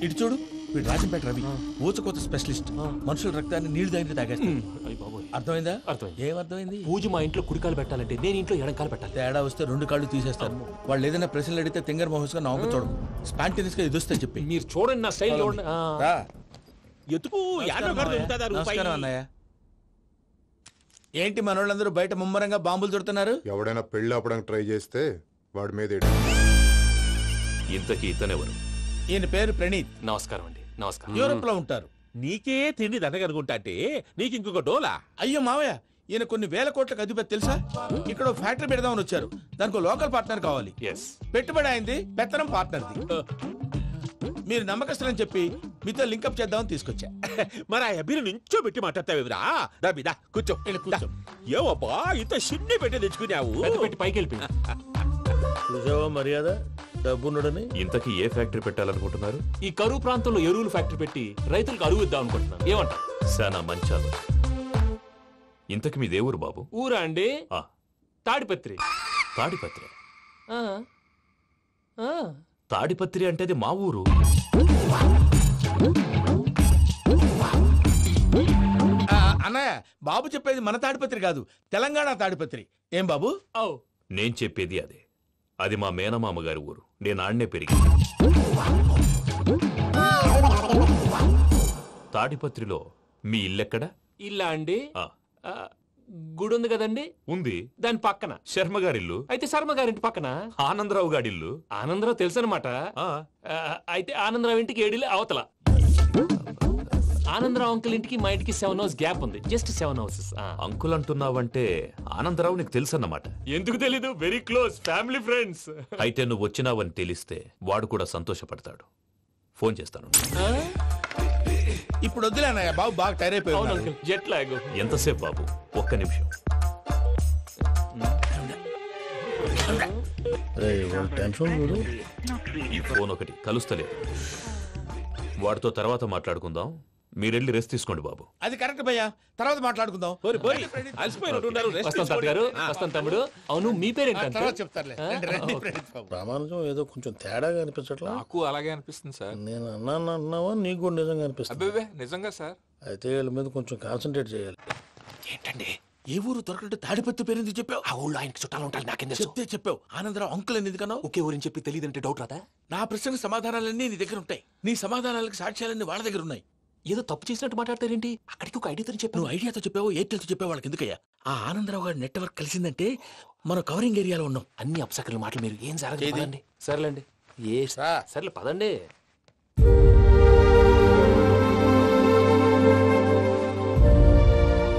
ఇటు చూడు, వీడు రాజంపేట రవి ఊచకోత స్పెషలిస్ట్. మనుషుల రక్తాన్ని నీళ్లు దగ్గర తాగేస్తాడు. అర్థమైందా? ఏమర్థమైంది? పూజ మా ఇంట్లో కుడికాలు పెట్టాలంటే నేను ఇంట్లో ఎడంకాలు పెట్టాలి. తేడా వస్తే 2 కాళ్ళు తీసేస్తారు. వాళ్ళు ఏదైనా ప్రశ్నలు అడిగితే తింగర్ మహోస్ గా నవ్వు చూడము. స్పాంటినియస్ గా ఎదుస్తా చెప్పి. మీరు చూడండి నా స్టైల్ చూడండి. నమస్కారం అన్నయ్య. ఏంటి మనోళ్ళందరూ బయట ముమ్మరంగా బాంబులు దొరుకుతున్నారు? ఎవడైనా పెళ్లి ఆపడానికి ట్రై చేస్తే వాడి మీద ఇంతకీ ఇతనెవరు? ఈయన పేరు ప్రణీత్. నమస్కారం అండి. నమస్కారం. యూరోప్ లో ఉంటారు. నీకే తిండి దండగనుకుంటా అంటే నీకు ఇంకొక డోలా? అయ్యో మావయ్య, ఈయన కొన్ని వేల కోట్లకు అధిపతి తెలుసా? ఇక్కడ ఫ్యాక్టరీ పెడదామని వచ్చారు. దానికి లోకల్ పార్ట్నర్ కావాలి. పెట్టుబడి అయింది, పెత్తనం పార్ట్నర్ది. మీరు నమ్మకస్తులని చెప్పి మీతో లింకప్ చేద్దామని తీసుకొచ్చా. మరి ఆ అబ్బిని నుంచో పెట్టి మాట్లాడతావేమిరా? దాబిదా కూర్చో. ఏవబ్బా ఇంత సిన్ని పెట్టి తెచ్చుకున్నావు? పెట్టి పైకి వెళ్ళి చూసావా మర్యాద డబ్బున్నడని. ఇంతకీ ఏ ఫ్యాక్టరీ పెట్టాలనుకుంటున్నారు? ఈ కరువు ప్రాంతంలో ఎరువులు ఫ్యాక్టరీ పెట్టి రైతులకు అరువు ఇద్దాం అనుకుంటున్నాను. ఏమంటారు? శానా మంచాలు. ఇంతకి మీ దేవురు బాబు? ఊరా అండి? తాడిపత్రి. తాడిపత్రి? తాడిపత్రి అంటే అది మా ఊరు. అన్నయ్య, బాబు చెప్పేది మన తాడిపత్రి కాదు, తెలంగాణ తాడిపత్రి. ఏం బాబు? నేను చెప్పేది అదే. అది మా మేనమామ గారి ఊరు. నేను ఆడనే పెరిగి. తాడిపత్రిలో మీ ఇల్లెక్కడ? ఇల్లా అండి? గుడి ఉంది కదండి ఉంది. దాని పక్కన శర్మ గారిల్లు. అయితే శర్మ గారింటి పక్కన ఆనందరావు గారిల్లు. ఆనందరావు తెలుసు అనమాట. అయితే ఆనందరావు ఇంటికి 7 అవతల. ఆనందరావు అంకుల్ ఇంటికి మా ఇంటికి 7 hours గ్యాప్ ఉంది. Just 7 houses. అంకుల్ అంటున్నావంటే ఆనందరావు నీకు తెలుసు అన్నమాట. ఎందుకు తెలీదు? Very close family friends. అయితే నువ్వు వచ్చినావని తెలిస్తే వాడు కూడా సంతోషపడతాడు. ఫోన్ చేస్తాను. ఇప్పుడు వద్దులేనయ్య, బాబు బాగా టైర్ అయిపోయాడు. Jet lag. ఎంతసేపు బాబు? ఒక్క నిమిషం. ఈ ఫోన్ ఒకటి కలుస్తలేదు. వాడితో తర్వాత మాట్లాడుకుందాం. మీరెళ్ళి రెస్ట్ తీసుకోండి బాబు. అది కరెక్ట్ భయ్యా, తర్వాత మాట్లాడుకుందాం. వస్తాం తాత గారు, వస్తాం తమ్ముడు. అవును మీ పేరేంటి? తర్వాత చెప్తారులే. ప్రామాణికం ఏదో కొంచెం తేడాగా అనిపించట్లా? నాకు అలాగే అనిపిస్తుంది సార్. నేను అన్నావా నీకు కూడా నిజంగా అనిపిస్తుంది? అబ్బే నిజంగా సార్. అయితే వీళ్ళ మీద కొంచెం కాన్సన్ట్రేట్ చేయాలి. ఏంటండి ఏ ఊరు దొరకట్టు తాడిపత్రి పేరు ఎందుకు చెప్పావు? ఆ ఊళ్ళో ఆయనకి చుట్టాలు ఉంటారు. నాకేం చెప్తే చెప్పావు. ఆనందరావు అంకుల్ అని ఎందుకన్నావు? ఒకే ఊరిని చెప్పి తెలియదంటే డౌట్ రాదా? నా ప్రశ్నకు సమాధానాలన్నీ నీ దగ్గర ఉంటాయి. నీ సమాధానాలకు సాక్ష్యాలన్నీ వాళ్ళ దగ్గర ఉన్నాయి. ఏదో తప్పు చేసినట్టు మాట్లాడతారేంటి? అక్కడికి ఒక ఐడియాతో చెప్పావు. నువ్వు ఐడియాతో చెప్పావు, ఎయిర్టెల్తో చెప్పావు. వాళ్ళకి ఎందుకయ్యా? ఆ ఆనందరావు గారి నెట్వర్క్ కలిసిందంటే మనం కవరింగ్ ఏరియాలో ఉన్నాం. అన్ని అప్సకల మాటలు మీరు ఏం జరగదండి. సర్లేండి. సర్లే పదండి.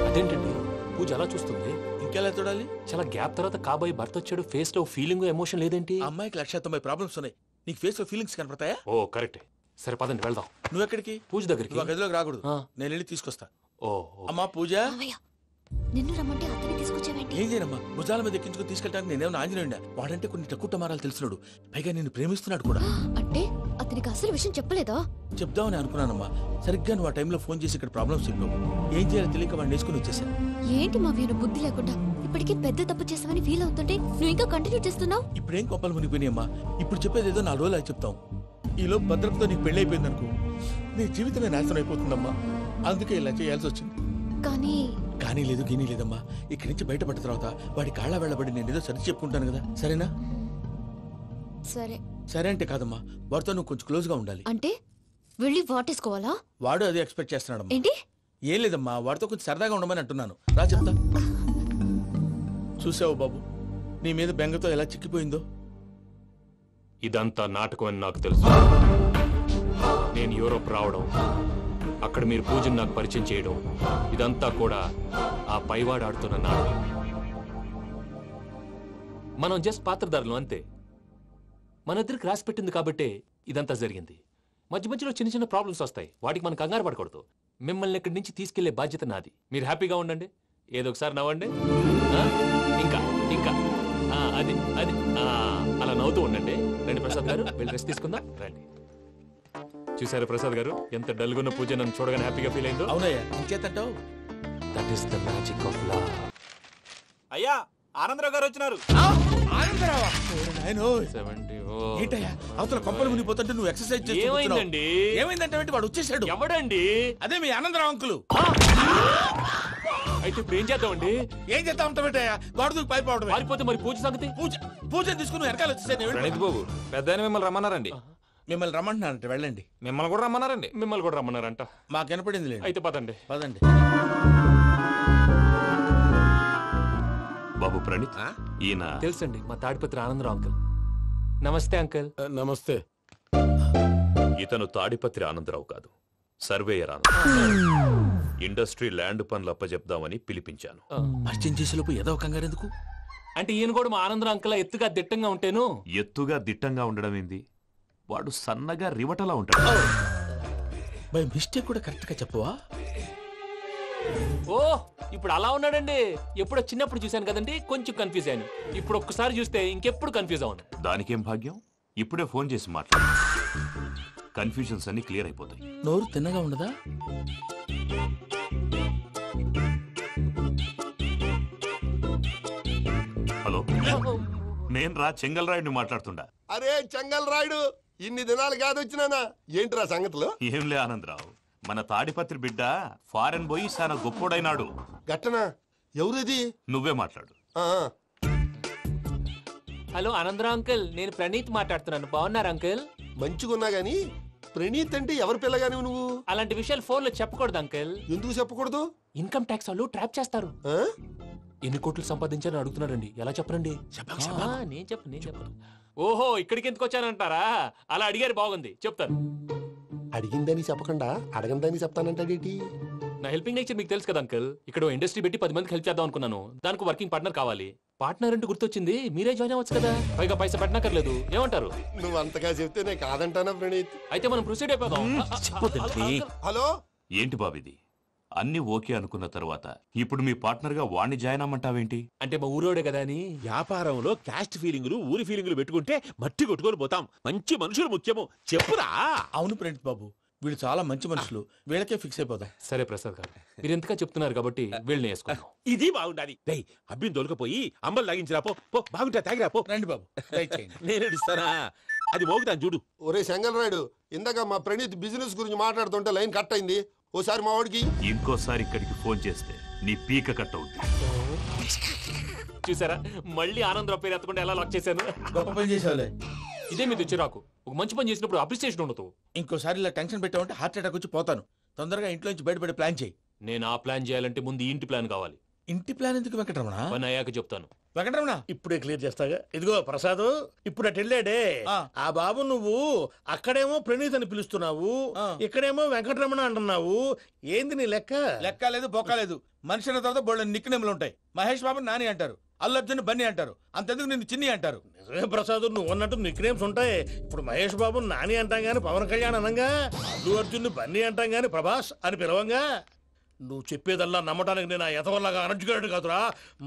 అదేంటండి పూజ అలా చూస్తుంది? ఇంకెలా చూడాలి? చాలా గ్యాప్ తర్వాత కాబోయే భర్త వచ్చాడు. ఫేస్ లో ఫీలింగ్ ఎమోషన్ లేదేంటి? అమ్మాయికి 190 ప్రాబ్లమ్స్ ఉన్నాయి. నీకు ఫేస్ లో ఫీలింగ్స్ కనపడతాయా? ఓ కరెక్ట్. సరే పదండి వెళ్దాం. నువ్వు ఎక్కడికి? పూజ దగ్గరికి. నువ్వు గదిలోకి రాకూడదు. నేను వెళ్ళి తీసుకొస్తా. అమ్మా పూజ, నిన్ను రమ్మంటే అతన్ని తీసుకొచ్చావేంటి? ఏం చేయనమ్మా, భుజాల మీద ఎక్కించుకుని తీసుకెళ్ళడానికి నేనేమన్నా ఆంజనేయుడా? వాడంటే కొన్ని తక్కువ టమారాలు తెలిసినాడు. పైగా నేను ప్రేమిస్తున్నాడు కూడా. అంటే అతనికి అసలు విషయం చెప్పలేదా? చెప్దామని అనుకున్నానమ్మా. సరిగ్గా నువ్వు ఆ టైంలో ఫోన్ చేసి ఇక్కడ ప్రాబ్లమ్స్ చెప్పావు. ఏం చేయాలో తెలియక వాడిని వేసుకుని వచ్చేసాను. ఏంటి మా వీరు బుద్ధి లేకుండా ఇప్పటికీ పెద్ద తప్పు చేసావని ఫీల్ అవుతుంటే నువ్వు ఇంకా కంటిన్యూ చేస్తున్నావు? ఇప్పుడేం కోపాలు మునిగిపోయినాయమ్మా. ఇప్పుడు చెప్పేది ఏదో 4 రోజులు అది చెప్తాం. ఈలో భద్రతతో నీకు పెళ్లి అయిపోయింది అనుకో, నీ జీవితమే నాశనం అయిపోతుందమ్మా. అందుకే ఇలా చేయాల్సి వచ్చింది. కానీ లేదు గీనీ లేదమ్మా. ఇక్కడి నుంచి బయటపడ్డ తర్వాత వాడి కాళ్ళ వెళ్ళబడి నేను ఏదో సరి చెప్పుకుంటాను కదా. సరేనా? సరే. సరే అంటే కాదమ్మా, వాడితో నువ్వు కొంచెం క్లోజ్ గా ఉండాలి. అంటే వెళ్ళి వాటేసుకోవాలా? వాడు అదే ఎక్స్పెక్ట్ చేస్తున్నాడమ్మా. ఏంటి? ఏం లేదమ్మా, వాడితో కొంచెం సరదాగా ఉండమని అంటున్నాను. రా చెప్తా. చూసావు బాబు, నీ మీద బెంగతో ఎలా చిక్కిపోయిందో. ఇదంతా నాటకం అని నాకు తెలుసు. నేను యూరోప్ రావడం, అక్కడ మీరు పూజను నాకు పరిచయం చేయడం, ఇదంతా కూడా ఆ పైవాడు ఆడుతున్న నాటకం. మనం జస్ట్ పాత్రధారులు అంతే. మన ఇద్దరికి రాసి పెట్టింది కాబట్టే ఇదంతా జరిగింది. మధ్య మధ్యలో చిన్న చిన్న ప్రాబ్లమ్స్ వస్తాయి. వాటికి మనం కంగారు పడకూడదు. మిమ్మల్ని ఇక్కడి నుంచి తీసుకెళ్లే బాధ్యత నాది. మీరు హ్యాపీగా ఉండండి. ఏదో ఒకసారి నవ్వండి. ఇంకా ఇంకా అది అది అలా నవ్వుతూ ఉండండి. రండి ప్రసాద్ గారు, వెళ్ళి రెస్ట్ తీసుకుందాం. రండి. చూసారా ప్రసాద్ గారు, ఎంత డల్గున్న పూజ నన్ను చూడగానే హ్యాపీగా ఫీల్ అయిందో? అవునయ్యా, ఇంకేతంటావు? That is the magic of love. అయ్యా ఆనందరావు గారు వచ్చినారు. ఏంటయ్యా అవతల కొంపలు మునిగిపోతుంటే నువ్వు ఎక్సర్సైజ్ చేస్తూ ఏమైందండి? ఏమైందంటే వాడు వచ్చేసాడు. ఎవడండి? అదే మీ ఆనందరావు అంకులు. అయితే ఇప్పుడు ఏం చేద్దామండి? ఏం చేద్దాం ఉంటావేటయ్యా? వాడు పైపోవడం. పారిపోతే మరి పూజ సంగతి? పూజ తీసుకుని వెనకాల వచ్చేసాను. ప్రణీత్ బాబు, పెద్ద మిమ్మల్ని రమ్మన్నారండి. మిమ్మల్ని రమ్మంటున్నారంట, వెళ్ళండి. మిమ్మల్ని కూడా రమ్మన్నారండి. మిమ్మల్ని కూడా రమ్మన్నారంట. మాకు వినపడింది లేదు. అయితే పదండి. పదండి. బాబు ప్రణీత్, ఈయన తెలుసండి, మా తాడిపత్రి ఆనందరావు అంకుల్. నమస్తే అంకుల్. నమస్తే. ఇతను తాడిపత్రి ఆనందరావు కాదు, సర్వేయర్ ఆనందరావు. ఇండస్ట్రీ ల్యాండ్ పనులు అప్పచెప్దామని పిలిపించాను. పరిచయం చేసేలోపు ఏదో కంగారు ఎందుకు? అంటే ఈయన కూడా మా ఆనందరావు అంకుల్ ఎత్తుగా దిట్టంగా ఉంటేను. ఎత్తుగా దిట్టంగా ఉండడం ఏంది? వాడు సన్నగా రివటలా ఉంటాడు. బై మిస్టేక్ కూడా కరెక్ట్ గా చెప్పవా? ఓ ఇప్పుడు అలా ఉన్నాడండి. ఎప్పుడో చిన్నప్పుడు చూశాను కదండి, కొంచెం కన్ఫ్యూజ్ అయ్యాను. ఇప్పుడు ఒక్కసారి చూస్తే ఇంకెప్పుడు కన్ఫ్యూజ్ అవును. దానికేం భాగ్యం, ఇప్పుడే ఫోన్ చేసి మాట్లాడు. కన్ఫ్యూజన్స్ అన్ని క్లియర్ అయిపోతాయి. నోరు తిన్నగా ఉండదా? హలో, నేను రా చెంగల్ రాయుడిని మాట్లాడుతుండా. అరే చెంగల్ రాయుడు, ఇన్ని దినాలు కాదు వచ్చినానా? ఏంట్రా సంగతులు? ఏంలే ఆనందరావు, మన తాడిపత్రి బిడ్డ ఫారెన్ పోయి చాలా గొప్పోడైనాడు. గట్టనా? ఎవరిది? నువ్వే మాట్లాడు. హలో ఆనందరావు అంకుల్, నేను ప్రణీత్ మాట్లాడుతున్నాను. బాగున్నారు అంకుల్? మంచిగున్నా గాని ప్రణీత్ అంటే ఎవరి పిల్లగాని నువ్వు? అలాంటి విషయాలు ఫోన్ లో చెప్పకూడదు అంకుల్. ఎందుకు చెప్పకూడదు? ఇన్కమ్ ట్యాక్స్ వాళ్ళు ట్రాప్ చేస్తారు. ఎన్ని కోట్లు సంపాదించాలని అడుగుతున్నాడండి. ఎలా చెప్పరండి? నేను చెప్పను. ఓహో, ఇక్కడికి ఎందుకు వచ్చానంటారా? అలా అడిగారు, బాగుంది, చెప్తాను. అడిగిందని చెప్పకుండా అడగందని చెప్తానంటాడేటి? నా హెల్పింగ్ నేచర్ మీకు తెలుసు కదా అంకల్. ఇక్కడ ఇండస్ట్రీ పెట్టి 10 మందికి హెల్ప్ చేద్దాం అనుకున్నాను. దానికి వర్కింగ్ పార్ట్నర్ కావాలి. పార్ట్నర్ అంటే గుర్తొచ్చింది, మీరే జాయిన్ అవ్వచ్చు కదా, పైగా పైసా పెట్టనక్కర్లేదు. ఏమంటారు? నువ్వు అంతగా చెప్తే నేను కాదంటానా ప్రణీత్? అయితే మనం ప్రొసీడ్ అయిపోదాం. హలో, ఏంటి బాబిది? అన్ని ఓకే అనుకున్న తర్వాత ఇప్పుడు మీ పార్ట్నర్ గా వాణ్ణి జాయిన్ అమ్మంటావేంటి? అంటే మా ఊరోడే కదా అని. వ్యాపారంలో క్యాస్ట్ ఫీలింగులు, ఊరి ఫీలింగులు పెట్టుకుంటే మట్టి కొట్టుకొని పోతాం. మంచి మనుషులు ముఖ్యము. చెప్పురా. అవును ప్రణీత్ బాబు, వీళ్ళు చాలా మంచి మనుషులు, వీళ్ళకే ఫిక్స్ అయిపోదాం. సరే ప్రసాద్ గారు, మీరు ఎంతగా చెప్తున్నారు కాబట్టి వీళ్ళని వేసుకుందాం. ఇది బాగుండాలి. డై అబ్బిని దొలకపోయి అంబలు లాగించిరా పో. బాగుంటా తాగిరా పో. రండి బాబు, నేను ఇస్తానా? అది మోగుతాను చూడు. ఒరే చెంగల్ రాయుడు, ఇందాక మా ప్రణీత్ బిజినెస్ గురించి మాట్లాడుతుంటే లైన్ కట్ అయింది. ఓసారి మా వాడికి ఇంకోసారి ఇక్కడికి ఫోన్ చేస్తే నీ పీక కట్ అవుతుంది. చూసారా, మళ్ళీ ఆనందరావు పేరు ఎత్తకుండా ఎలా లాక్ చేశాను. గొప్ప పని చేసేవాళ్ళే. ఇదే మీద చిరాకు. ఒక మంచి పని చేసినప్పుడు అప్రిసియేషన్ ఉండదు. ఇంకోసారి ఇలా టెన్షన్ పెట్టామంటే హార్ట్ అటాక్ వచ్చి పోతాను. తొందరగా ఇంట్లో నుంచి బయటపడే ప్లాన్ చేయి. నేను ఆ ప్లాన్ చేయాలంటే ముందు ఇంటి ప్లాన్ కావాలి. ఇంటి ప్లాన్ ఎందుకు వెంకటరమణ? పని అయ్యాక చెప్తాను. వెంకటరమణ ఇప్పుడే క్లియర్ చేస్తాగా. ఇదిగో ప్రసాద్, ఇప్పుడు అటు వెళ్ళాడే ఆ బాబు, నువ్వు అక్కడేమో ప్రణీత్ అని పిలుస్తున్నావు, ఇక్కడేమో వెంకటరమణ అంటున్నావు. ఏంది నీ లెక్క? లెక్క లేదు, బొక్క లేదు. మనిషి అన్న తర్వాత బోళ్ళ నిక్నెములు ఉంటాయి. మహేష్ బాబు నాని అంటారు, అల్లు అర్జున్ బన్నీ అంటారు, అంతెందుకు నిన్ను చిన్ని అంటారు. నిజమే ప్రసాద్, నువ్వు అన్నట్టు నిక్నేమ్స్ ఉంటాయి. ఇప్పుడు మహేష్ బాబు నాని అంటాం గాని పవన్ కళ్యాణ్ అనంగా, అల్లు అర్జున్ బన్నీ అంటాం గాని ప్రభాస్ అని పిలవంగా. నువ్వు చెప్పేదల్లా నమ్మటానికి నేను ఆ ఎతవల్లాగా అనర్జుకేటెడ్ కాదురా.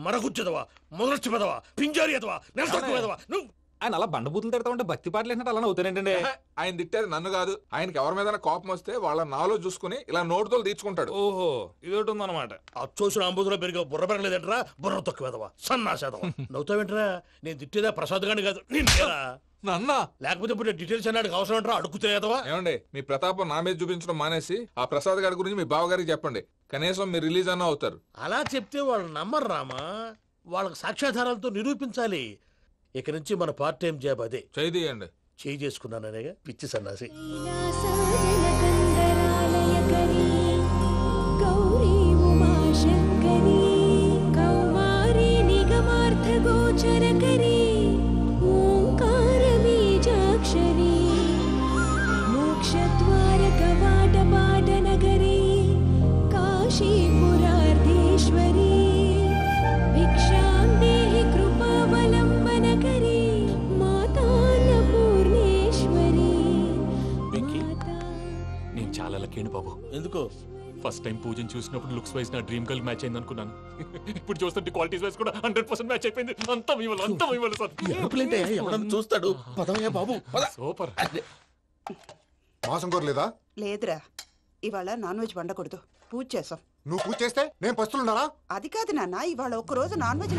మరగుచ్చదవా, మొదలచ్చి పెదవా, పింజారి ఎదవా, నెలసొక్కుదవా. నువ్వు ఆయన అలా బండబూతులు తిడతా ఉంటే భక్తి పాటలు ఏంటంటే అలా అవుతానంటే. ఆయన తిట్టేది నన్ను కాదు, ఆయనకి ఎవరి మీద కోపం వస్తే వాళ్ళ నాలో చూసుకుని ఇలా నోటుతో తీర్చుకుంటాడు. ఓహో, ఇదొకటి ఉందన్నమాట. అచ్చోసిన అంబుధులో పెరిగే బుర్ర పెరగలేదంటరా, బుర్ర తొక్కువేదవా, సన్నాసేదవా. నవ్వుతావేంటరా? నేను తిట్టేదా ప్రసాద్ గాని కాదు, నిన్నేరా. నన్నా? లేకపోతే ఇప్పుడు డీటెయిల్స్ అన్నాడు అవసరం అంటారా? అడుగుతాయేదవా. ఏమండి, మీ ప్రతాపం నా మీద చూపించడం మానేసి ఆ ప్రసాద్ గారి గురించి మీ బావగారికి చెప్పండి. కనీసం మీరు రిలీజ్ అన్న అవుతారు. అలా చెప్తే వాళ్ళు నమ్మరు రామా. వాళ్ళకి సాక్ష్యాధారాలతో నిరూపించాలి. ఇక నుంచి మన పార్ట్ టైం జాబ్ అదే. చేయండి. చేయి చేసుకున్నాననేగా పిచ్చి సన్నాసి. బాబు ఎందుకు? ఫస్ట్ టైం పూజను చూసినప్పుడు లుక్స్ వైజ్ నా డ్రీమ్ గర్ల్ మ్యాచ్ అయింది అనుకున్నాను. ఇప్పుడు చూస్తుంటే క్వాలిటీస్ వైజ్ కూడా 100% మ్యాచ్ అయిపోయింది. అంతా చూస్తాడు. బాబు సూపర్. మాసం కోరలేదా? లేదురా, ఇవాళ నాన్ వెజ్ వండకూడదు, పూజ చేసాం. నువ్వు పూజ చేస్తే నేను పస్తులున్నారా? అది కాదు నాన్న, ఇవాళ ఒక్కరోజు నాన్ వెజ్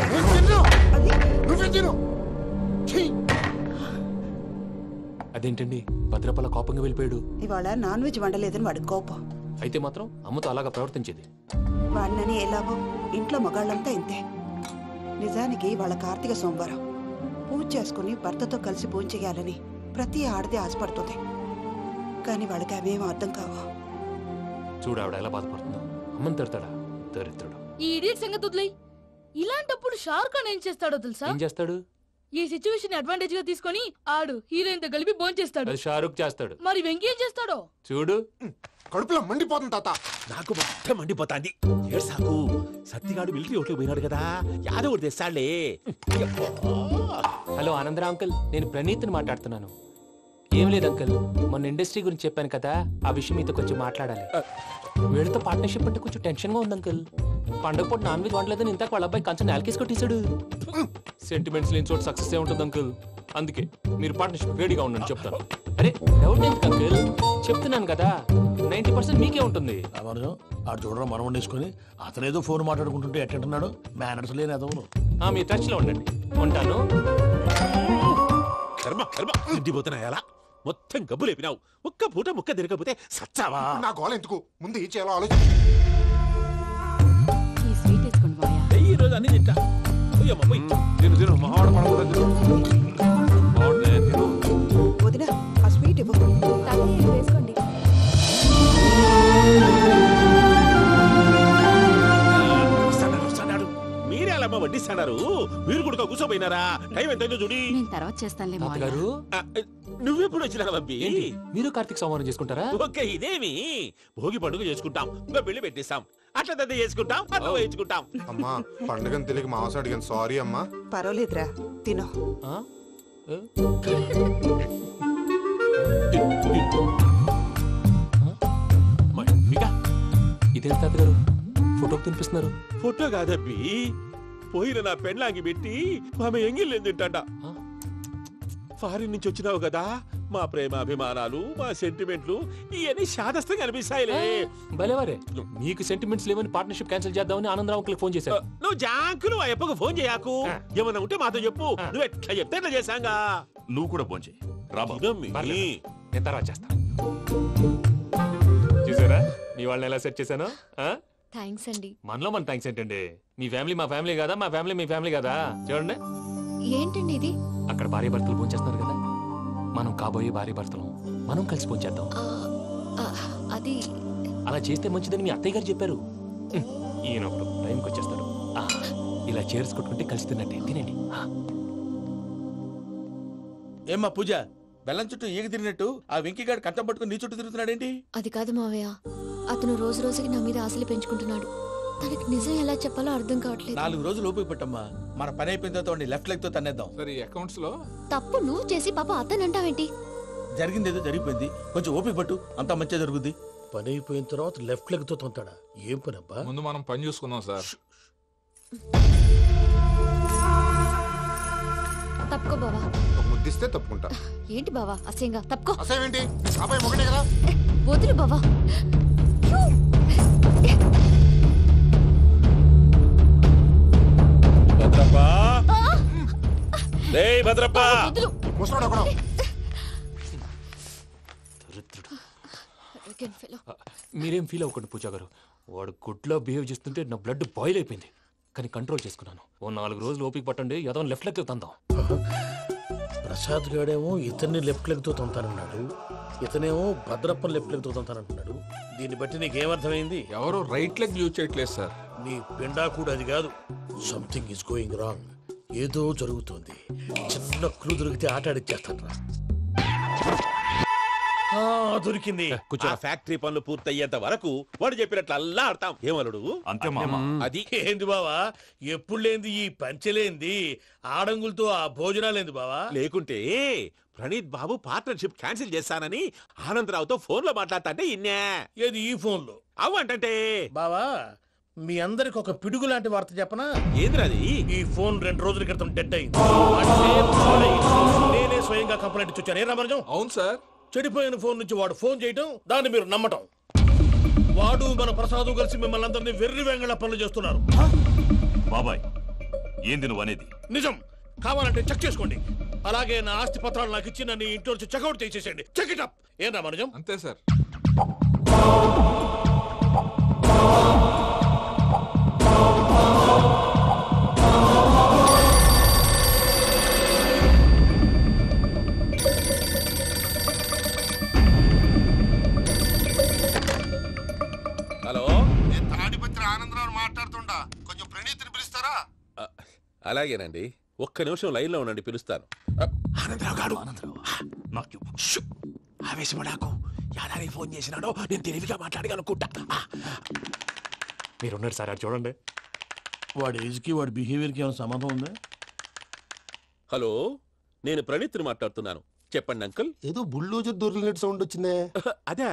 అదేంటండి భద్రపల కోపంగా వెళ్ళిపోయాడు? ఇవాళ నాన్ వెజ్ వండలేదని వాడి కోపం. అయితే మాత్రం అమ్మతో అలాగా ప్రవర్తించేది. వాడినని ఎలాగో ఇంట్లో మగాళ్ళంతా ఇంతే. నిజానికి వాళ్ళ కార్తీక సోమవారం పూజ చేసుకుని భర్తతో కలిసి పూజ చేయాలని ప్రతి ఆడది ఆశపడుతుంది. కానీ వాడికి అవేం అర్థం కావు. చూడు ఆవిడ ఎలా బాధపడుతుందో. అమ్మని తిడతాడా దరిద్రుడు. ఈ ఇడియట్ సంగతి వదిలేయ్. ఇలాంటప్పుడు షారుఖ్ ఖాన్ ఏం చేస్తాడో తెలుసా? ఏం చేస్తాడు? ఈ సిచ్యువేషన్ అడ్వాంటేజ్ గా తీసుకొని ఆడు హీరోయిన్ తో కలిపి బోన్ చేస్తాడు. అది షారుఖ్ చేస్తాడు. మరి వెంకీ ఏం చేస్తాడో చూడు. కడుపులో మండిపోతుంది తాత. నాకు మొత్తం మండిపోతాంది. ఏడ్సాకు, సత్తిగాడు మిలిటరీ ఓట్లు పోయినాడు కదా, యాదవ్ ఒకటి తెస్తాడులే. హలో ఆనందరా అంకుల్, నేను ప్రణీత్ని మాట్లాడుతున్నాను. ఏం లేదు అంకుల్, మొన్న ఇండస్ట్రీ గురించి చెప్పాను కదా, ఆ విషయం మీతో కొంచెం మాట్లాడాలి. వీళ్ళతో పార్ట్నర్షిప్ అంటే కొంచెం టెన్షన్ గా ఉంది అంకుల్. పండగ పూట నాన్ వెజ్ వండలేదని ఇంతకు వాళ్ళ అబ్బాయి కంచెం నేలకేసి కొట్టేశాడు. సెంటిమెంట్స్ లేని చోట సక్సెస్ ఏ ఉంటుంది అంకుల్. అందుకే మీరు పార్ట్నర్షిప్ రెడీగా ఉండండి చెప్తాను. అరే డౌట్ ఎందుకు అంకుల్, చెప్తున్నాను కదా 90% మీకే ఉంటుంది. ఆడు చూడడం మనం వండేసుకొని అతనేదో ఫోన్ మాట్లాడుకుంటుంటే ఎట్టంటున్నాడు. మేనర్స్ లేని అదవును. మీ టచ్ లో ఉండండి. ఉంటాను. కర్మ కర్మ తిండిపోతున్నా ఎలా మొత్తం గబ్బు లేపినావు. ఒక్క పూట ముక్క తిరగకపోతే సచ్చావా? నా గోల ఎందుకు, ముందు ఏం చేయాలో ఆలోచించు. ఈ రోజు అన్ని తింటా. వదినా, ఆ స్వీట్ ఇవ్వు. వేసుకోండి. మీరే అలా చేస్తాడారు మీరు కూడా కూర్చోపోయినారా టైం ఎంతైందో చూడి నేను తర్వాత చేస్తానులే మావయ్య. గారు నువ్వెప్పుడు వచ్చినా బంబి మీరు కార్తీక్ సంహారం చేసుకుంటారా? ఓకే ఇదేమి భోగి పండుగ చేసుకుంటాం ఇంకా పెళ్లి పెట్టేస్తాం అట్లా దద్ద చేసుకుంటాం అట్లా వేయించుకుంటాం. అమ్మా పండుగని తెలియక మాంసం అడిగాను సారీ అమ్మా. పర్వాలేదురా తినో. ఇదేంటి తాతగారు ఫోటోకి తినిపిస్తున్నారు? ఫోటో కాదబ్బి పోయిన నా పెళ్ళాంగి పెట్టి ఆమె ఎంగిల్లేం తింటాడ. ఫారిన్ నుంచి వచ్చినావు కదా మా ప్రేమ అభిమానాలు మా సెంటిమెంట్లు ఇవన్నీ శాదస్తంగా అనిపిస్తాయిలే. భలేవారే మీకు సెంటిమెంట్స్ లేవని పార్ట్నర్షిప్ క్యాన్సిల్ చేద్దామని ఆనందరావు అంకుల్ ఫోన్ చేశారు. నువ్వు జాంకులు ఆ అప్పకు ఫోన్ చేయకు ఏమన్నా ఉంటే మాతో చెప్పు నువ్వు ఎట్లా చెప్తే ఎట్లా చేశాంగా. నువ్వు కూడా ఫోన్ చేయి నేను తర్వాత చేస్తా. చూసారా నీ వాళ్ళని ఎలా సెట్ చేశాను? థ్యాంక్స్ అండి. మనలో మన థ్యాంక్స్ ఏంటండి? మీ ఫ్యామిలీ మా ఫ్యామిలీ కదా, మా ఫ్యామిలీ మీ ఫ్యామిలీ కదా. చూడండి ఏంటండి ఇది? అక్కడ భార్య భర్తలు ఫోన్ చేస్తున్నారు కదా, మనం కాబోయే భార్య భర్తలు మనం కలిసి ఫోన్ చేద్దాం. అది అలా చేస్తే మంచిదని మీ అత్తయ్య గారు చెప్పారు. ఈయన ఒకడు టైంకి వచ్చేస్తాడు. ఇలా చేర్స్ కొట్టుకుంటే కలిసి తిన్నట్టే తినండి. ఏమ్మా పూజ బెల్లం చుట్టూ ఈగ తిరిగినట్టు ఆ వెంకీగాడు కంటం పట్టుకుని నీ చుట్టూ తిరుగుతున్నాడేంటి? అది కాదు మావయ్య, అతను రోజు రోజుకి నా మీద ఆశలు పెంచుకుంటున్నాడు. తనకి నిజం ఎలా చెప్పాలో అర్థం కావట్లేదు. 4 రోజులు ఓపిక పట్టమ్మా, మన పని అయిపోయిన తర్వాత లెఫ్ట్ లెగ్ తో తన్నేద్దాం. సరే అకౌంట్స్ లో తప్పు నువ్వు చేసి పాప అతను అంటావేంటి? జరిగిందేదో జరిగిపోయింది, కొంచెం ఓపిక పట్టు, అంతా మంచిగా జరుగుద్ది. పని అయిపోయిన తర్వాత లెఫ్ట్ లెగ్ తో తొంతాడా? ఏం పని అబ్బా? ముందు మనం పని చూసుకుందాం సార్. తప్పుకో బావా. ముద్దిస్తే తప్పుకుంటా. ఏంటి బావా అసహ్యంగా? తప్పుకో. అసహ్యం ఏంటి? అబ్బాయి మొగటే కదా. వదులు బావా. భద్రప్ప భద్రప్ప ముసలోడు ఒకడు. మీరేం ఫీల్ అవ్వకండి పూజా గారు. వాడు గుడ్లో బిహేవ్ చేస్తుంటే నా బ్లడ్ బాయిల్ అయిపోయింది, కానీ కంట్రోల్ చేసుకున్నాను. ఓ 4 రోజులు ఓపిక పట్టండి, ఏదో లెఫ్ట్ లెగ్ తందాం. ప్రసాద్ గాడేమో ఇతన్ని లెఫ్ట్ లెగ్ తో తొంతానన్నాడు, ఇతనేమో భద్రప్పని లెఫ్ట్ లెగ్ తో తొంతానంటున్నాడు. దీన్ని బట్టి నీకేమర్థమైంది? ఎవరో రైట్ లెగ్ యూజ్ చేయట్లేదు సార్. నీ పిండా కూడా అది కాదు. Something is going wrong. ఏదో జరుగుతుంది. చిన్న క్లూ దొరికితే ఆట ఆడిచ్చేస్తాను రా. దొరికింది. కొంచెం ఫ్యాక్టరీ పనులు పూర్తయ్యేంత వరకు వాడు చెప్పినట్లు అల్లా ఆడతాం. ఏమలుడు అంతే మామ. అది ఏంది బావా ఎప్పుడు లేంది ఈ పంచలేంది, ఆడంగులతో ఆ భోజనాలేంది బావా? లేకుంటే ప్రణీత్ బాబు పార్ట్నర్షిప్ క్యాన్సిల్ చేస్తానని ఆనందరావుతో ఫోన్ లో మాట్లాడతాంటే ఇన్నే. ఏది ఈ ఫోన్ లో? అవ్వంటే బావా మీ అందరికి ఒక పిడుగు లాంటి వార్త చెప్పనా? ఏంద్రది? ఈ ఫోన్ 2 రోజుల క్రితం డెడ్ అయింది. అంటే నేనే స్వయంగా కంప్లైంట్ ఇచ్చాను. ఏ రామరాజం? అవును సార్. చెడిపోయిన ఫోన్ నుంచి వాడు ఫోన్ చేయటం, దాన్ని మీరు నమ్మటం. వాడు మన ప్రసాదు కలిసి మిమ్మల్ని అందరినీ వెర్రి వెంగళ పనులు చేస్తున్నారు. బాబాయ్ ఏంది నువ్వు అనేది? నిజం. కావాలంటే చెక్ చేసుకోండి. అలాగే నా ఆస్తి పత్రాలు నాకు ఇచ్చి నన్ను ఇంట్లో నుంచి చెక్అౌట్ చేసేసండి. Check it up. ఏం రామరాజం? అంతే సార్. హలో, నేను తాడిపత్రి ఆనందరావు మాట్లాడుతుండా, కొంచెం ప్రణీతిని పిలుస్తారా? అలాగేనండి, ఒక్క నిమిషం లైన్ లో ఉండండి, పిలుస్తాను. ఆనందరావు గాడు ఆవేశపడాకు. యాదానికి ఫోన్ చేసినాడో నేను తెలివిగా మాట్లాడగలనుకుంటా. మీరున్నారు సార్, చూడండి. వాడి ఏజ్ కి వాడి బిహేవియర్ కి ఏమైనా సంబంధం ఉందా? హలో, నేను ప్రణీత్ని మాట్లాడుతున్నాను. చెప్పండి అంకుల్. ఏదో బుల్డోజర్ దొరికినట్టు సౌండ్ వచ్చిందే. అదే,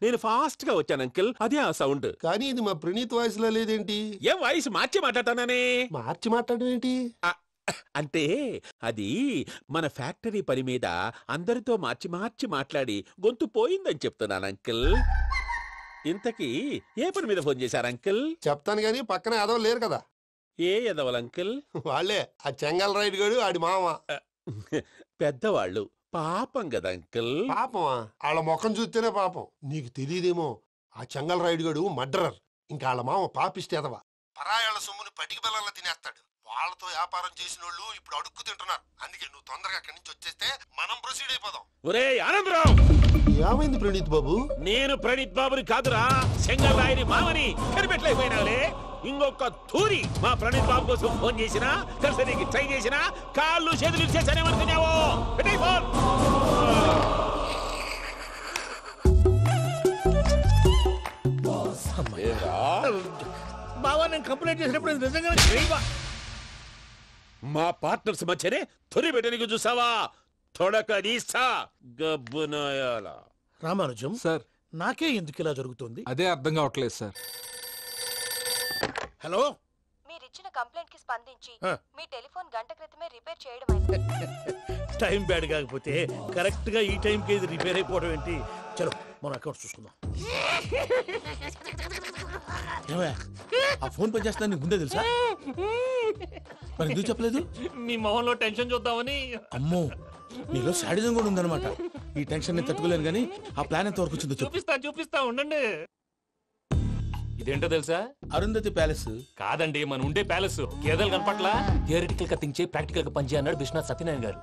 నేను ఫాస్ట్ గా వచ్చాను అంకుల్, అదే ఆ సౌండ్. కానీ ఇది మా ప్రణీత్ వాయిస్ లో లేదేంటి? ఏం వాయిస్ మార్చి మాట్లాడతానని? మార్చి మాట్లాడడం ఏంటి? అంటే అది మన ఫ్యాక్టరీ పని మీద అందరితో మార్చి మార్చి మాట్లాడి గొంతు పోయిందని చెప్తున్నాను అంకుల్. ఇంతకీ ఏ పని మీద ఫోన్ చేశారు అంకుల్? చెప్తాను గానీ పక్కన ఎదవ లేరు కదా. ఏ ఎదవలు అంకుల్? వాళ్ళే ఆ చెంగల్ రైడ్ గడు ఆడి మామ. పెద్దవాళ్ళు, పాపం కదా అంకుల్. పాపమా? వాళ్ళ ముఖం చూస్తేనే పాపం. నీకు తెలియదేమో, ఆ చెంగల్ రైడ్ గడు మర్డరర్. ఇంకా వాళ్ళ మామ పాపిస్తే ఎదవ. పరాయాళ్ళ సొమ్ముని పటికి బెల్లంలో తినేస్తాడు. వాళ్ళతో వ్యాపారం చేసిన వాళ్ళు ఇప్పుడు అడుక్కు తింటున్నారు. అందుకే నువ్వు తొందరగా అక్కడి నుంచి వచ్చేస్తే మనం ప్రొసీడ్ అయిపోదాం. ఒరే ఆనందరావు, ఏమైంది ప్రణీత్ బాబు? నేను ప్రణీత్ బాబుని కాదురా, సెంగల్ రాయని మామని కనిపెట్టలేకపోయినావులే. ఇంకొక తూరి మా ప్రణీత్ బాబు కోసం ఫోన్ చేసినా, కలిసి ట్రై చేసినా కాళ్ళు చేతులు చేశానేమనుకున్నావు. పెట్టే ఫోన్. బావా నేను కంప్లైంట్ చేసినప్పుడు నిజంగా మా పార్ట్నర్స్ మధ్యనే తొలి పెట్టడానికి చూసావా? తొడక నీస్తా గబ్బునాయాల. రామానుజం సార్, నాకే ఎందుకు ఇలా జరుగుతుంది? అదే అర్థం కావట్లేదు సార్. హలో, మీరిచ్చిన కంప్లైంట్ కి స్పందించి ఆ. మీ టెలిఫోన్ గంట క్రితమే రిపేర్ చేయడం టైం బ్యాడ్ కాకపోతే కరెక్ట్ గా ఈ టైం కి ఇది రిపేర్ అయిపోవడం ఏంటి? చలో మన అకౌంట్ చూసుకుందాం. ఆ ఫోన్ పని చేస్తా నీకు ముందే తెలుసా? మరి ఎందుకు చెప్పలేదు? మీ మొహంలో టెన్షన్ చూద్దామని. అమ్మో, నీలో శాడిజం కూడా ఉందన్నమాట. ఈ టెన్షన్ ని తట్టుకోలేను కానీ ఆ ప్లాన్ ఎంత వరకు వచ్చిందో చెప్పు. చూపిస్తా ఉండండి. ఇదేంటో తెలుసా? అరుంధతి ప్యాలెస్ కాదండి, మన ఉండే ప్యాలెస్. గేదెలు కనపట్లా? థియరిటికల్ గా థింక్ చేయి, ప్రాక్టికల్ గా పనిచేయ అన్నాడు విశ్వనాథ్ సత్యనారాయణ గారు.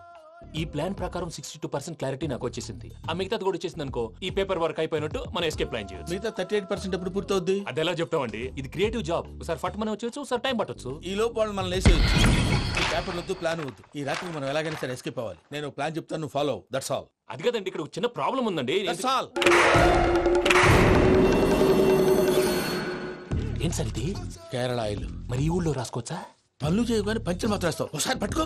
ఈ ప్లాన్ ప్రకారం 62% క్లారిటీ నాకు వచ్చేసింది. ఆ మిగతాది కూడా వచ్చేసింది అనుకో, ఈ పేపర్ వర్క్ అయిపోయినట్టు మనం ఎస్కేప్ ప్లాన్ చేయొచ్చు. మిగతా 38% ఎప్పుడు పూర్తవుద్ది? అది ఎలా చెప్తామండి? ఇది క్రియేటివ్ జాబ్. ఒకసారి ఫట్ మనం వచ్చేయచ్చు, ఒకసారి టైం పట్టొచ్చు. ఈ లోపు వాళ్ళు మనం లేసేయచ్చు. ఈ పేపర్ వద్దు, ప్లాన్ వద్దు. ఈ రాత్రికి మనం ఎలాగైనా సరే ఎస్కేప్ అవ్వాలి. నేను ప్లాన్ చెప్తాను, నువ్వు ఫాలో. That's all. అది కదండి, ఇక్కడ ఒక చిన్న ప్రాబ్లం ఉందండి. That's all. ఏం సార్ ఇది? కేరళ ఆయిల్. మరి ఈ ఊళ్ళో రాసుకోవచ్చా? పనులు చేయగానే పంచర్ మాత్రం వేస్తావు. ఒకసారి పట్టుకో.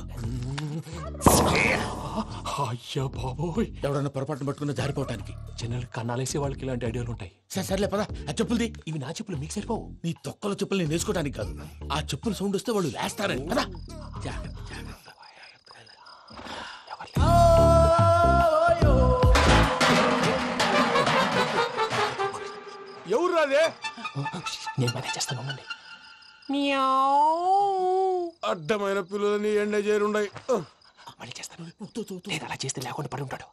అయ్యా బాబోయ్, ఎవడన్నా పొరపాటున పట్టుకున్న జారిపోవటానికి. జనరల్ కన్నాలేసే వాళ్ళకి ఇలాంటి ఐడియాలు ఉంటాయి. సర్లే పదా, ఆ చెప్పులది. ఇవి నా చెప్పులు, మీకు సరిపోవు. నీ తొక్కల చెప్పులు నేను వేసుకోవడానికి కాదు, ఆ చెప్పులు సౌండ్ వస్తే వాళ్ళు లేస్తారని. పదా. ఎవరు రాదే? నేను మేనేజ్ చేస్తాను, ఉండండి. అడ్డమైన పిల్లలని ఎండ చేరుండయి. మళ్ళీ చేస్తాను. లేదు, అలా చేస్తే లేకుండా పడి ఉంటాడు.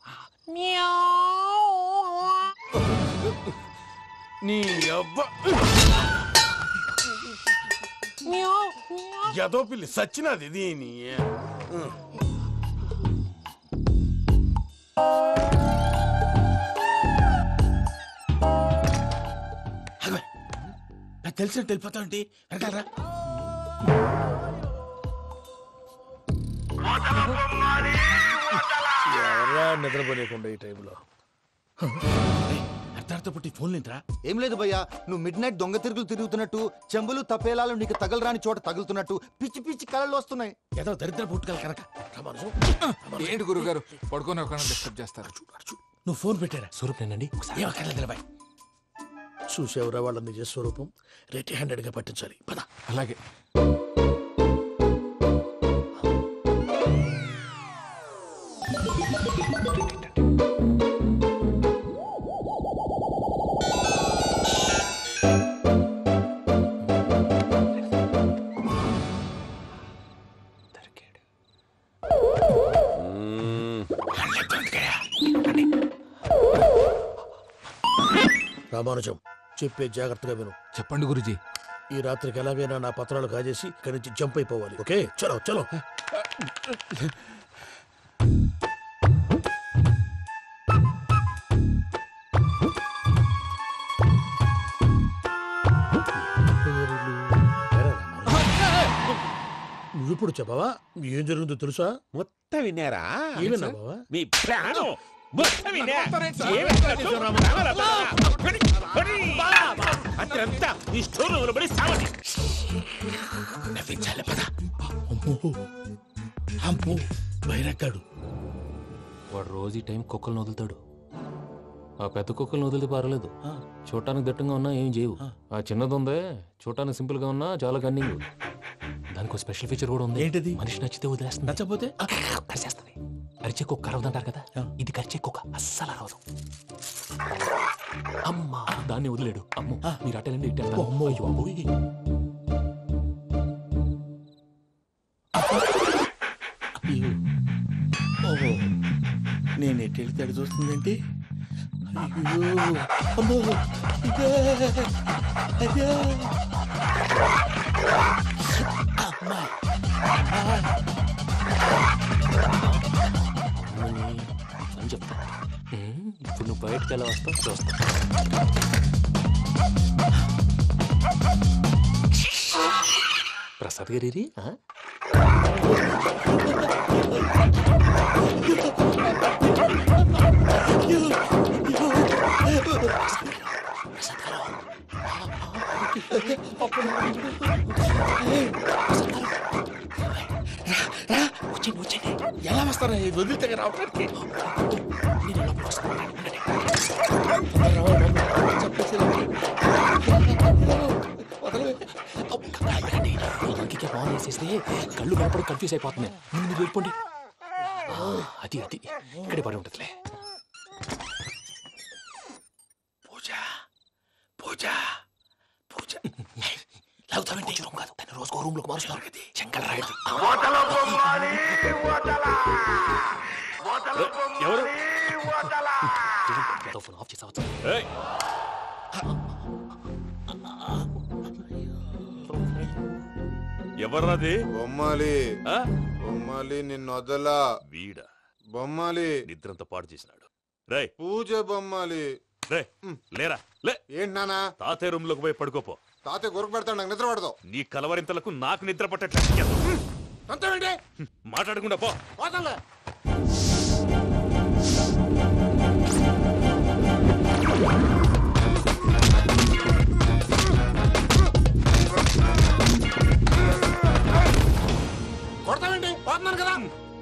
నీ అబ్బ ఎదో పిల్లి సచ్చినది దీని. తెలిసినట్టు వెళ్ళిపోతా ఉంటే వెనకాలరా. ఎవరా నిద్రపోలేకుండా ఈ టైంలో? అర్ధార్థ పుట్టి ఫోన్ లేంట్రా? ఏం లేదు భయ్యా, నువ్వు మిడ్ నైట్ దొంగ తిరుగులు తిరుగుతున్నట్టు, చెంబులు తపేలాలు నీకు తగలరాని చోట తగులుతున్నట్టు పిచ్చి పిచ్చి కళలు వస్తున్నాయి. ఏదో దరిద్ర పుట్టుకల కనుక. ఏంటి గురుగారు పడుకొని ఒక డిస్టర్బ్ చేస్తారు? నువ్వు ఫోన్ పెట్టారా? స్వరూపేనండి. ఏమక్కర్లేదు. చూసేవరా వాళ్ళ నిజ స్వరూపం. రెట్టి హ్యాండెడ్ గా పట్టించాలి. పద. అలాగే. రామానుజం, చెప్పే జాగ్రత్తగా విను. చెప్పండి గురుజీ. ఈ రాత్రికి ఎలాగైనా నా పత్రాలు కాజేసి ఇక్కడి నుంచి జంప్ అయిపోవాలి. ఓకే, చలో చలో. నువ్విప్పుడు చెప్పవా ఏం జరుగుతుందో తెలుసా? మొత్తం విన్నారా? ఏమన్నా బావా? మీ ప్రాణం మొత్తం విన్నా. అత్యంతా ఈ స్టోర్ రూమ్ లో పడి సావండి. నవ్వించాలి. పద. అమ్మో, బైరక్కాడు. వాడు రోజు ఈ టైం కుక్కలను వదులుతాడు. ఆ పెద్ద కుక్కలను వదిలితే పర్లేదు, చూడటానికి దట్టంగా ఉన్నా ఏం చేయవు. ఆ చిన్నది ఉందే, చూడటానికి సింపుల్ గా ఉన్నా చాలా కన్నింగ్. దానికి ఒక స్పెషల్ ఫీచర్ కూడా ఉంది. ఏంటిది? మనిషి నచ్చితే వదిలేస్తుంది, నచ్చపోతే కరిచేస్తుంది. అరిచే కుక్క అరవదంటారు కదా, ఇది కరిచే కుక్క అస్సలు అరవదు. అమ్మా, దాన్ని వదిలేడు. అమ్మో, మీరు అటెండి ఇటు. ఓహో, నేను ఎటు వెళ్తే అటు చూస్తుందేంటి? అయ్యో, అమ్మో, ఇదే, అదే. అమ్మా, ఇప్పుడు నువ్వు బయటకు ఎలా వస్తావు చూస్తా. ప్రసాద్ గారి ఎలా వస్తారా వదిలితే రావడానికి? ఇంకే ఫోన్ వేసేస్తే కళ్ళు కనపడి కన్ఫ్యూజ్ అయిపోతున్నాయి. మీరు వెళ్ళిపోండి. అది అది ఇక్కడే పడి ఉంటుందిలే. పూజ పూజ పూజ లాగుతామంటే రూమ్ కాదు, దాన్ని రోజుకో రూమ్ లోకి మారుస్తున్నారు కదా. చెంకల్ రాయదు. ఎవరు ఫోన్ ఆఫ్ చేసావచ్చు. ఎవర్రాది? బొమ్మాలి బొమ్మాలి నిన్ను వదలా. వీడా బొమ్మాలి నిద్రంతా పాడు చేసినాడు. రే పూజ బొమ్మాలి. రే లేరా లే. ఏంటి నానా? తాతయ్య రూమ్ లోకి పోయి పడుకోపో. తాతయ్య గురకు పెడతాడు, నాకు నిద్ర పడదు. నీ కలవరింతలకు నాకు నిద్ర పట్టట్లేదు. అంతేంటి? మాట్లాడకుండా పో. పోతాలే. కొడతావేంటి? పోతున్నాను కదా.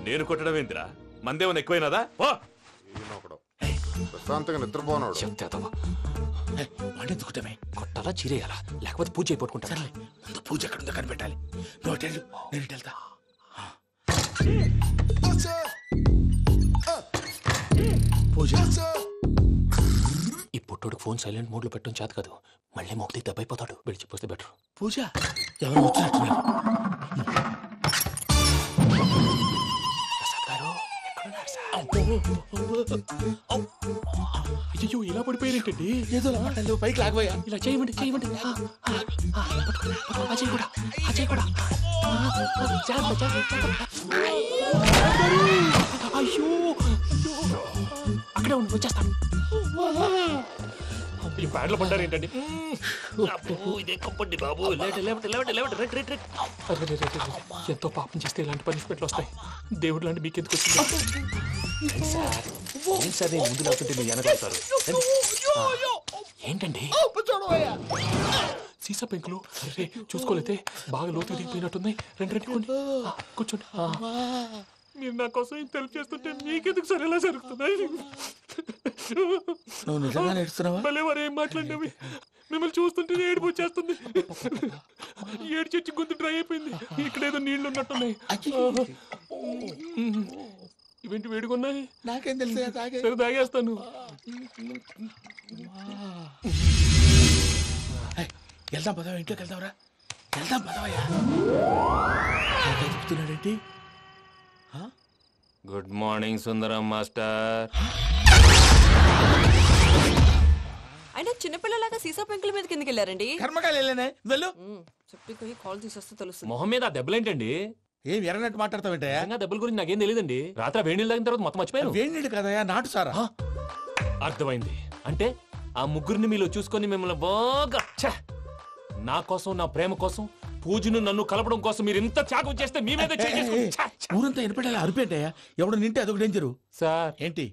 నేను కొట్టడం ఏంటిరా? మందేమన్నా ఎక్కువైనదా? పో. ప్రశాంతంగా నిద్రపోనాడు. వాడెందుకుంటామే? కొట్టాలా చీరేయాలా లేకపోతే పూజ అయిపోట్టుకుంటా. సర్లే, ముందు పూజ ఎక్కడ ఉందో కనిపెట్టాలి. నువ్వు అటెండు, నేను ఇటు వెళ్తా. పూజ ఈ పుట్టోడికి ఫోన్ సైలెంట్ మోడ్ లో పెట్టడం చేత కాదు. మళ్ళీ మొక్కి దెబ్బైపోతాడు. వెళ్ళి చెప్పొస్తే బెటర్. పూజ ఎవరు వచ్చినట్టున్నారు? ప్రసాద్ గారు ఎక్కడున్నారు సార్? అయ్యో ఇలా పడిపోయారేంటండి? ఏదో మాటలు పైకి లాగబోయా. ఇలా చేయమండి చేయమండి. అజయ్ కూడా అజయ్ కూడా. అయ్యో అక్కడే ఉండి వచ్చేస్తాను. ఈ బ్యాడ్లో పడ్డారు ఏంటండి? ఎంతో పాపం చేస్తే ఇలాంటి పనిష్మెంట్లు వస్తాయి. దేవుడు లాంటి మీకు ఎందుకు వచ్చింది? ఏం సార్ నేను ముందు లేకుంటే మీరు వెనకాడతారు. ఏంటండి సీసా పెంకులు? అరే చూసుకోలేతే బాగా లోతు దిగిపోయినట్టున్నాయి. రెండు రెండు కొన్ని కూర్చోండి. మీరు నా కోసం ఇంత హెల్ప్ చేస్తుంటే మీకెందుకు సరే ఎలా జరుగుతున్నాయి? నువ్వు నిజంగా నేర్చుతున్నావా? మళ్ళీ వారు ఏం మాట్లాడినవి మిమ్మల్ని చూస్తుంటే ఏడుపు వచ్చేస్తుంది. ఏడు చెట్టు గొంతు డ్రై అయిపోయింది. ఇక్కడ ఏదో నీళ్లు ఉన్నట్టున్నాయి. ఇవేంటి వేడుకున్నాయి? నాకేం తెలుసు. సరే తాగేస్తాను. వెళ్దాం పదవా, ఇంట్లోకి వెళ్దాంరా. వెళ్దాం పదవయ్యా. చెప్తున్నాడేంటి? Good morning Sundaram master. అయినా చిన్నపిల్లలాగా సీసా పెంకుల మీద కిందకి వెళ్ళారండి. కర్మకాయలు వెళ్ళానే. వెళ్ళు. చెప్పి కాల్ తీసేస్తే తెలుస్తుంది. మొహం మీద ఆ దెబ్బలేంటండి? ఏం ఎర్రనట్టు మాట్లాడతావేంటయ్యా? దెబ్బల గురించి నాకేం తెలియదండి. రాత్రి వేడి నీళ్ళు తాగిన తర్వాత మొత్తం మర్చిపోయాను. వేడి నీళ్ళు కదయ్యా, నాటు సారా. అర్థమైంది. అంటే ఆ ముగ్గురిని మీలో చూసుకొని మిమ్మల్ని బాగా నా కోసం నా ప్రేమ కోసం పూజను నన్ను కలపడం కోసం మీరు ఇంత త్యాగం చేస్తే మీ మీద ఊరంతా ఎనపెట్టాలి అరిపేటయ్యా. ఎవడు నింటే అదొక డేంజరు. సార్ ఏంటి?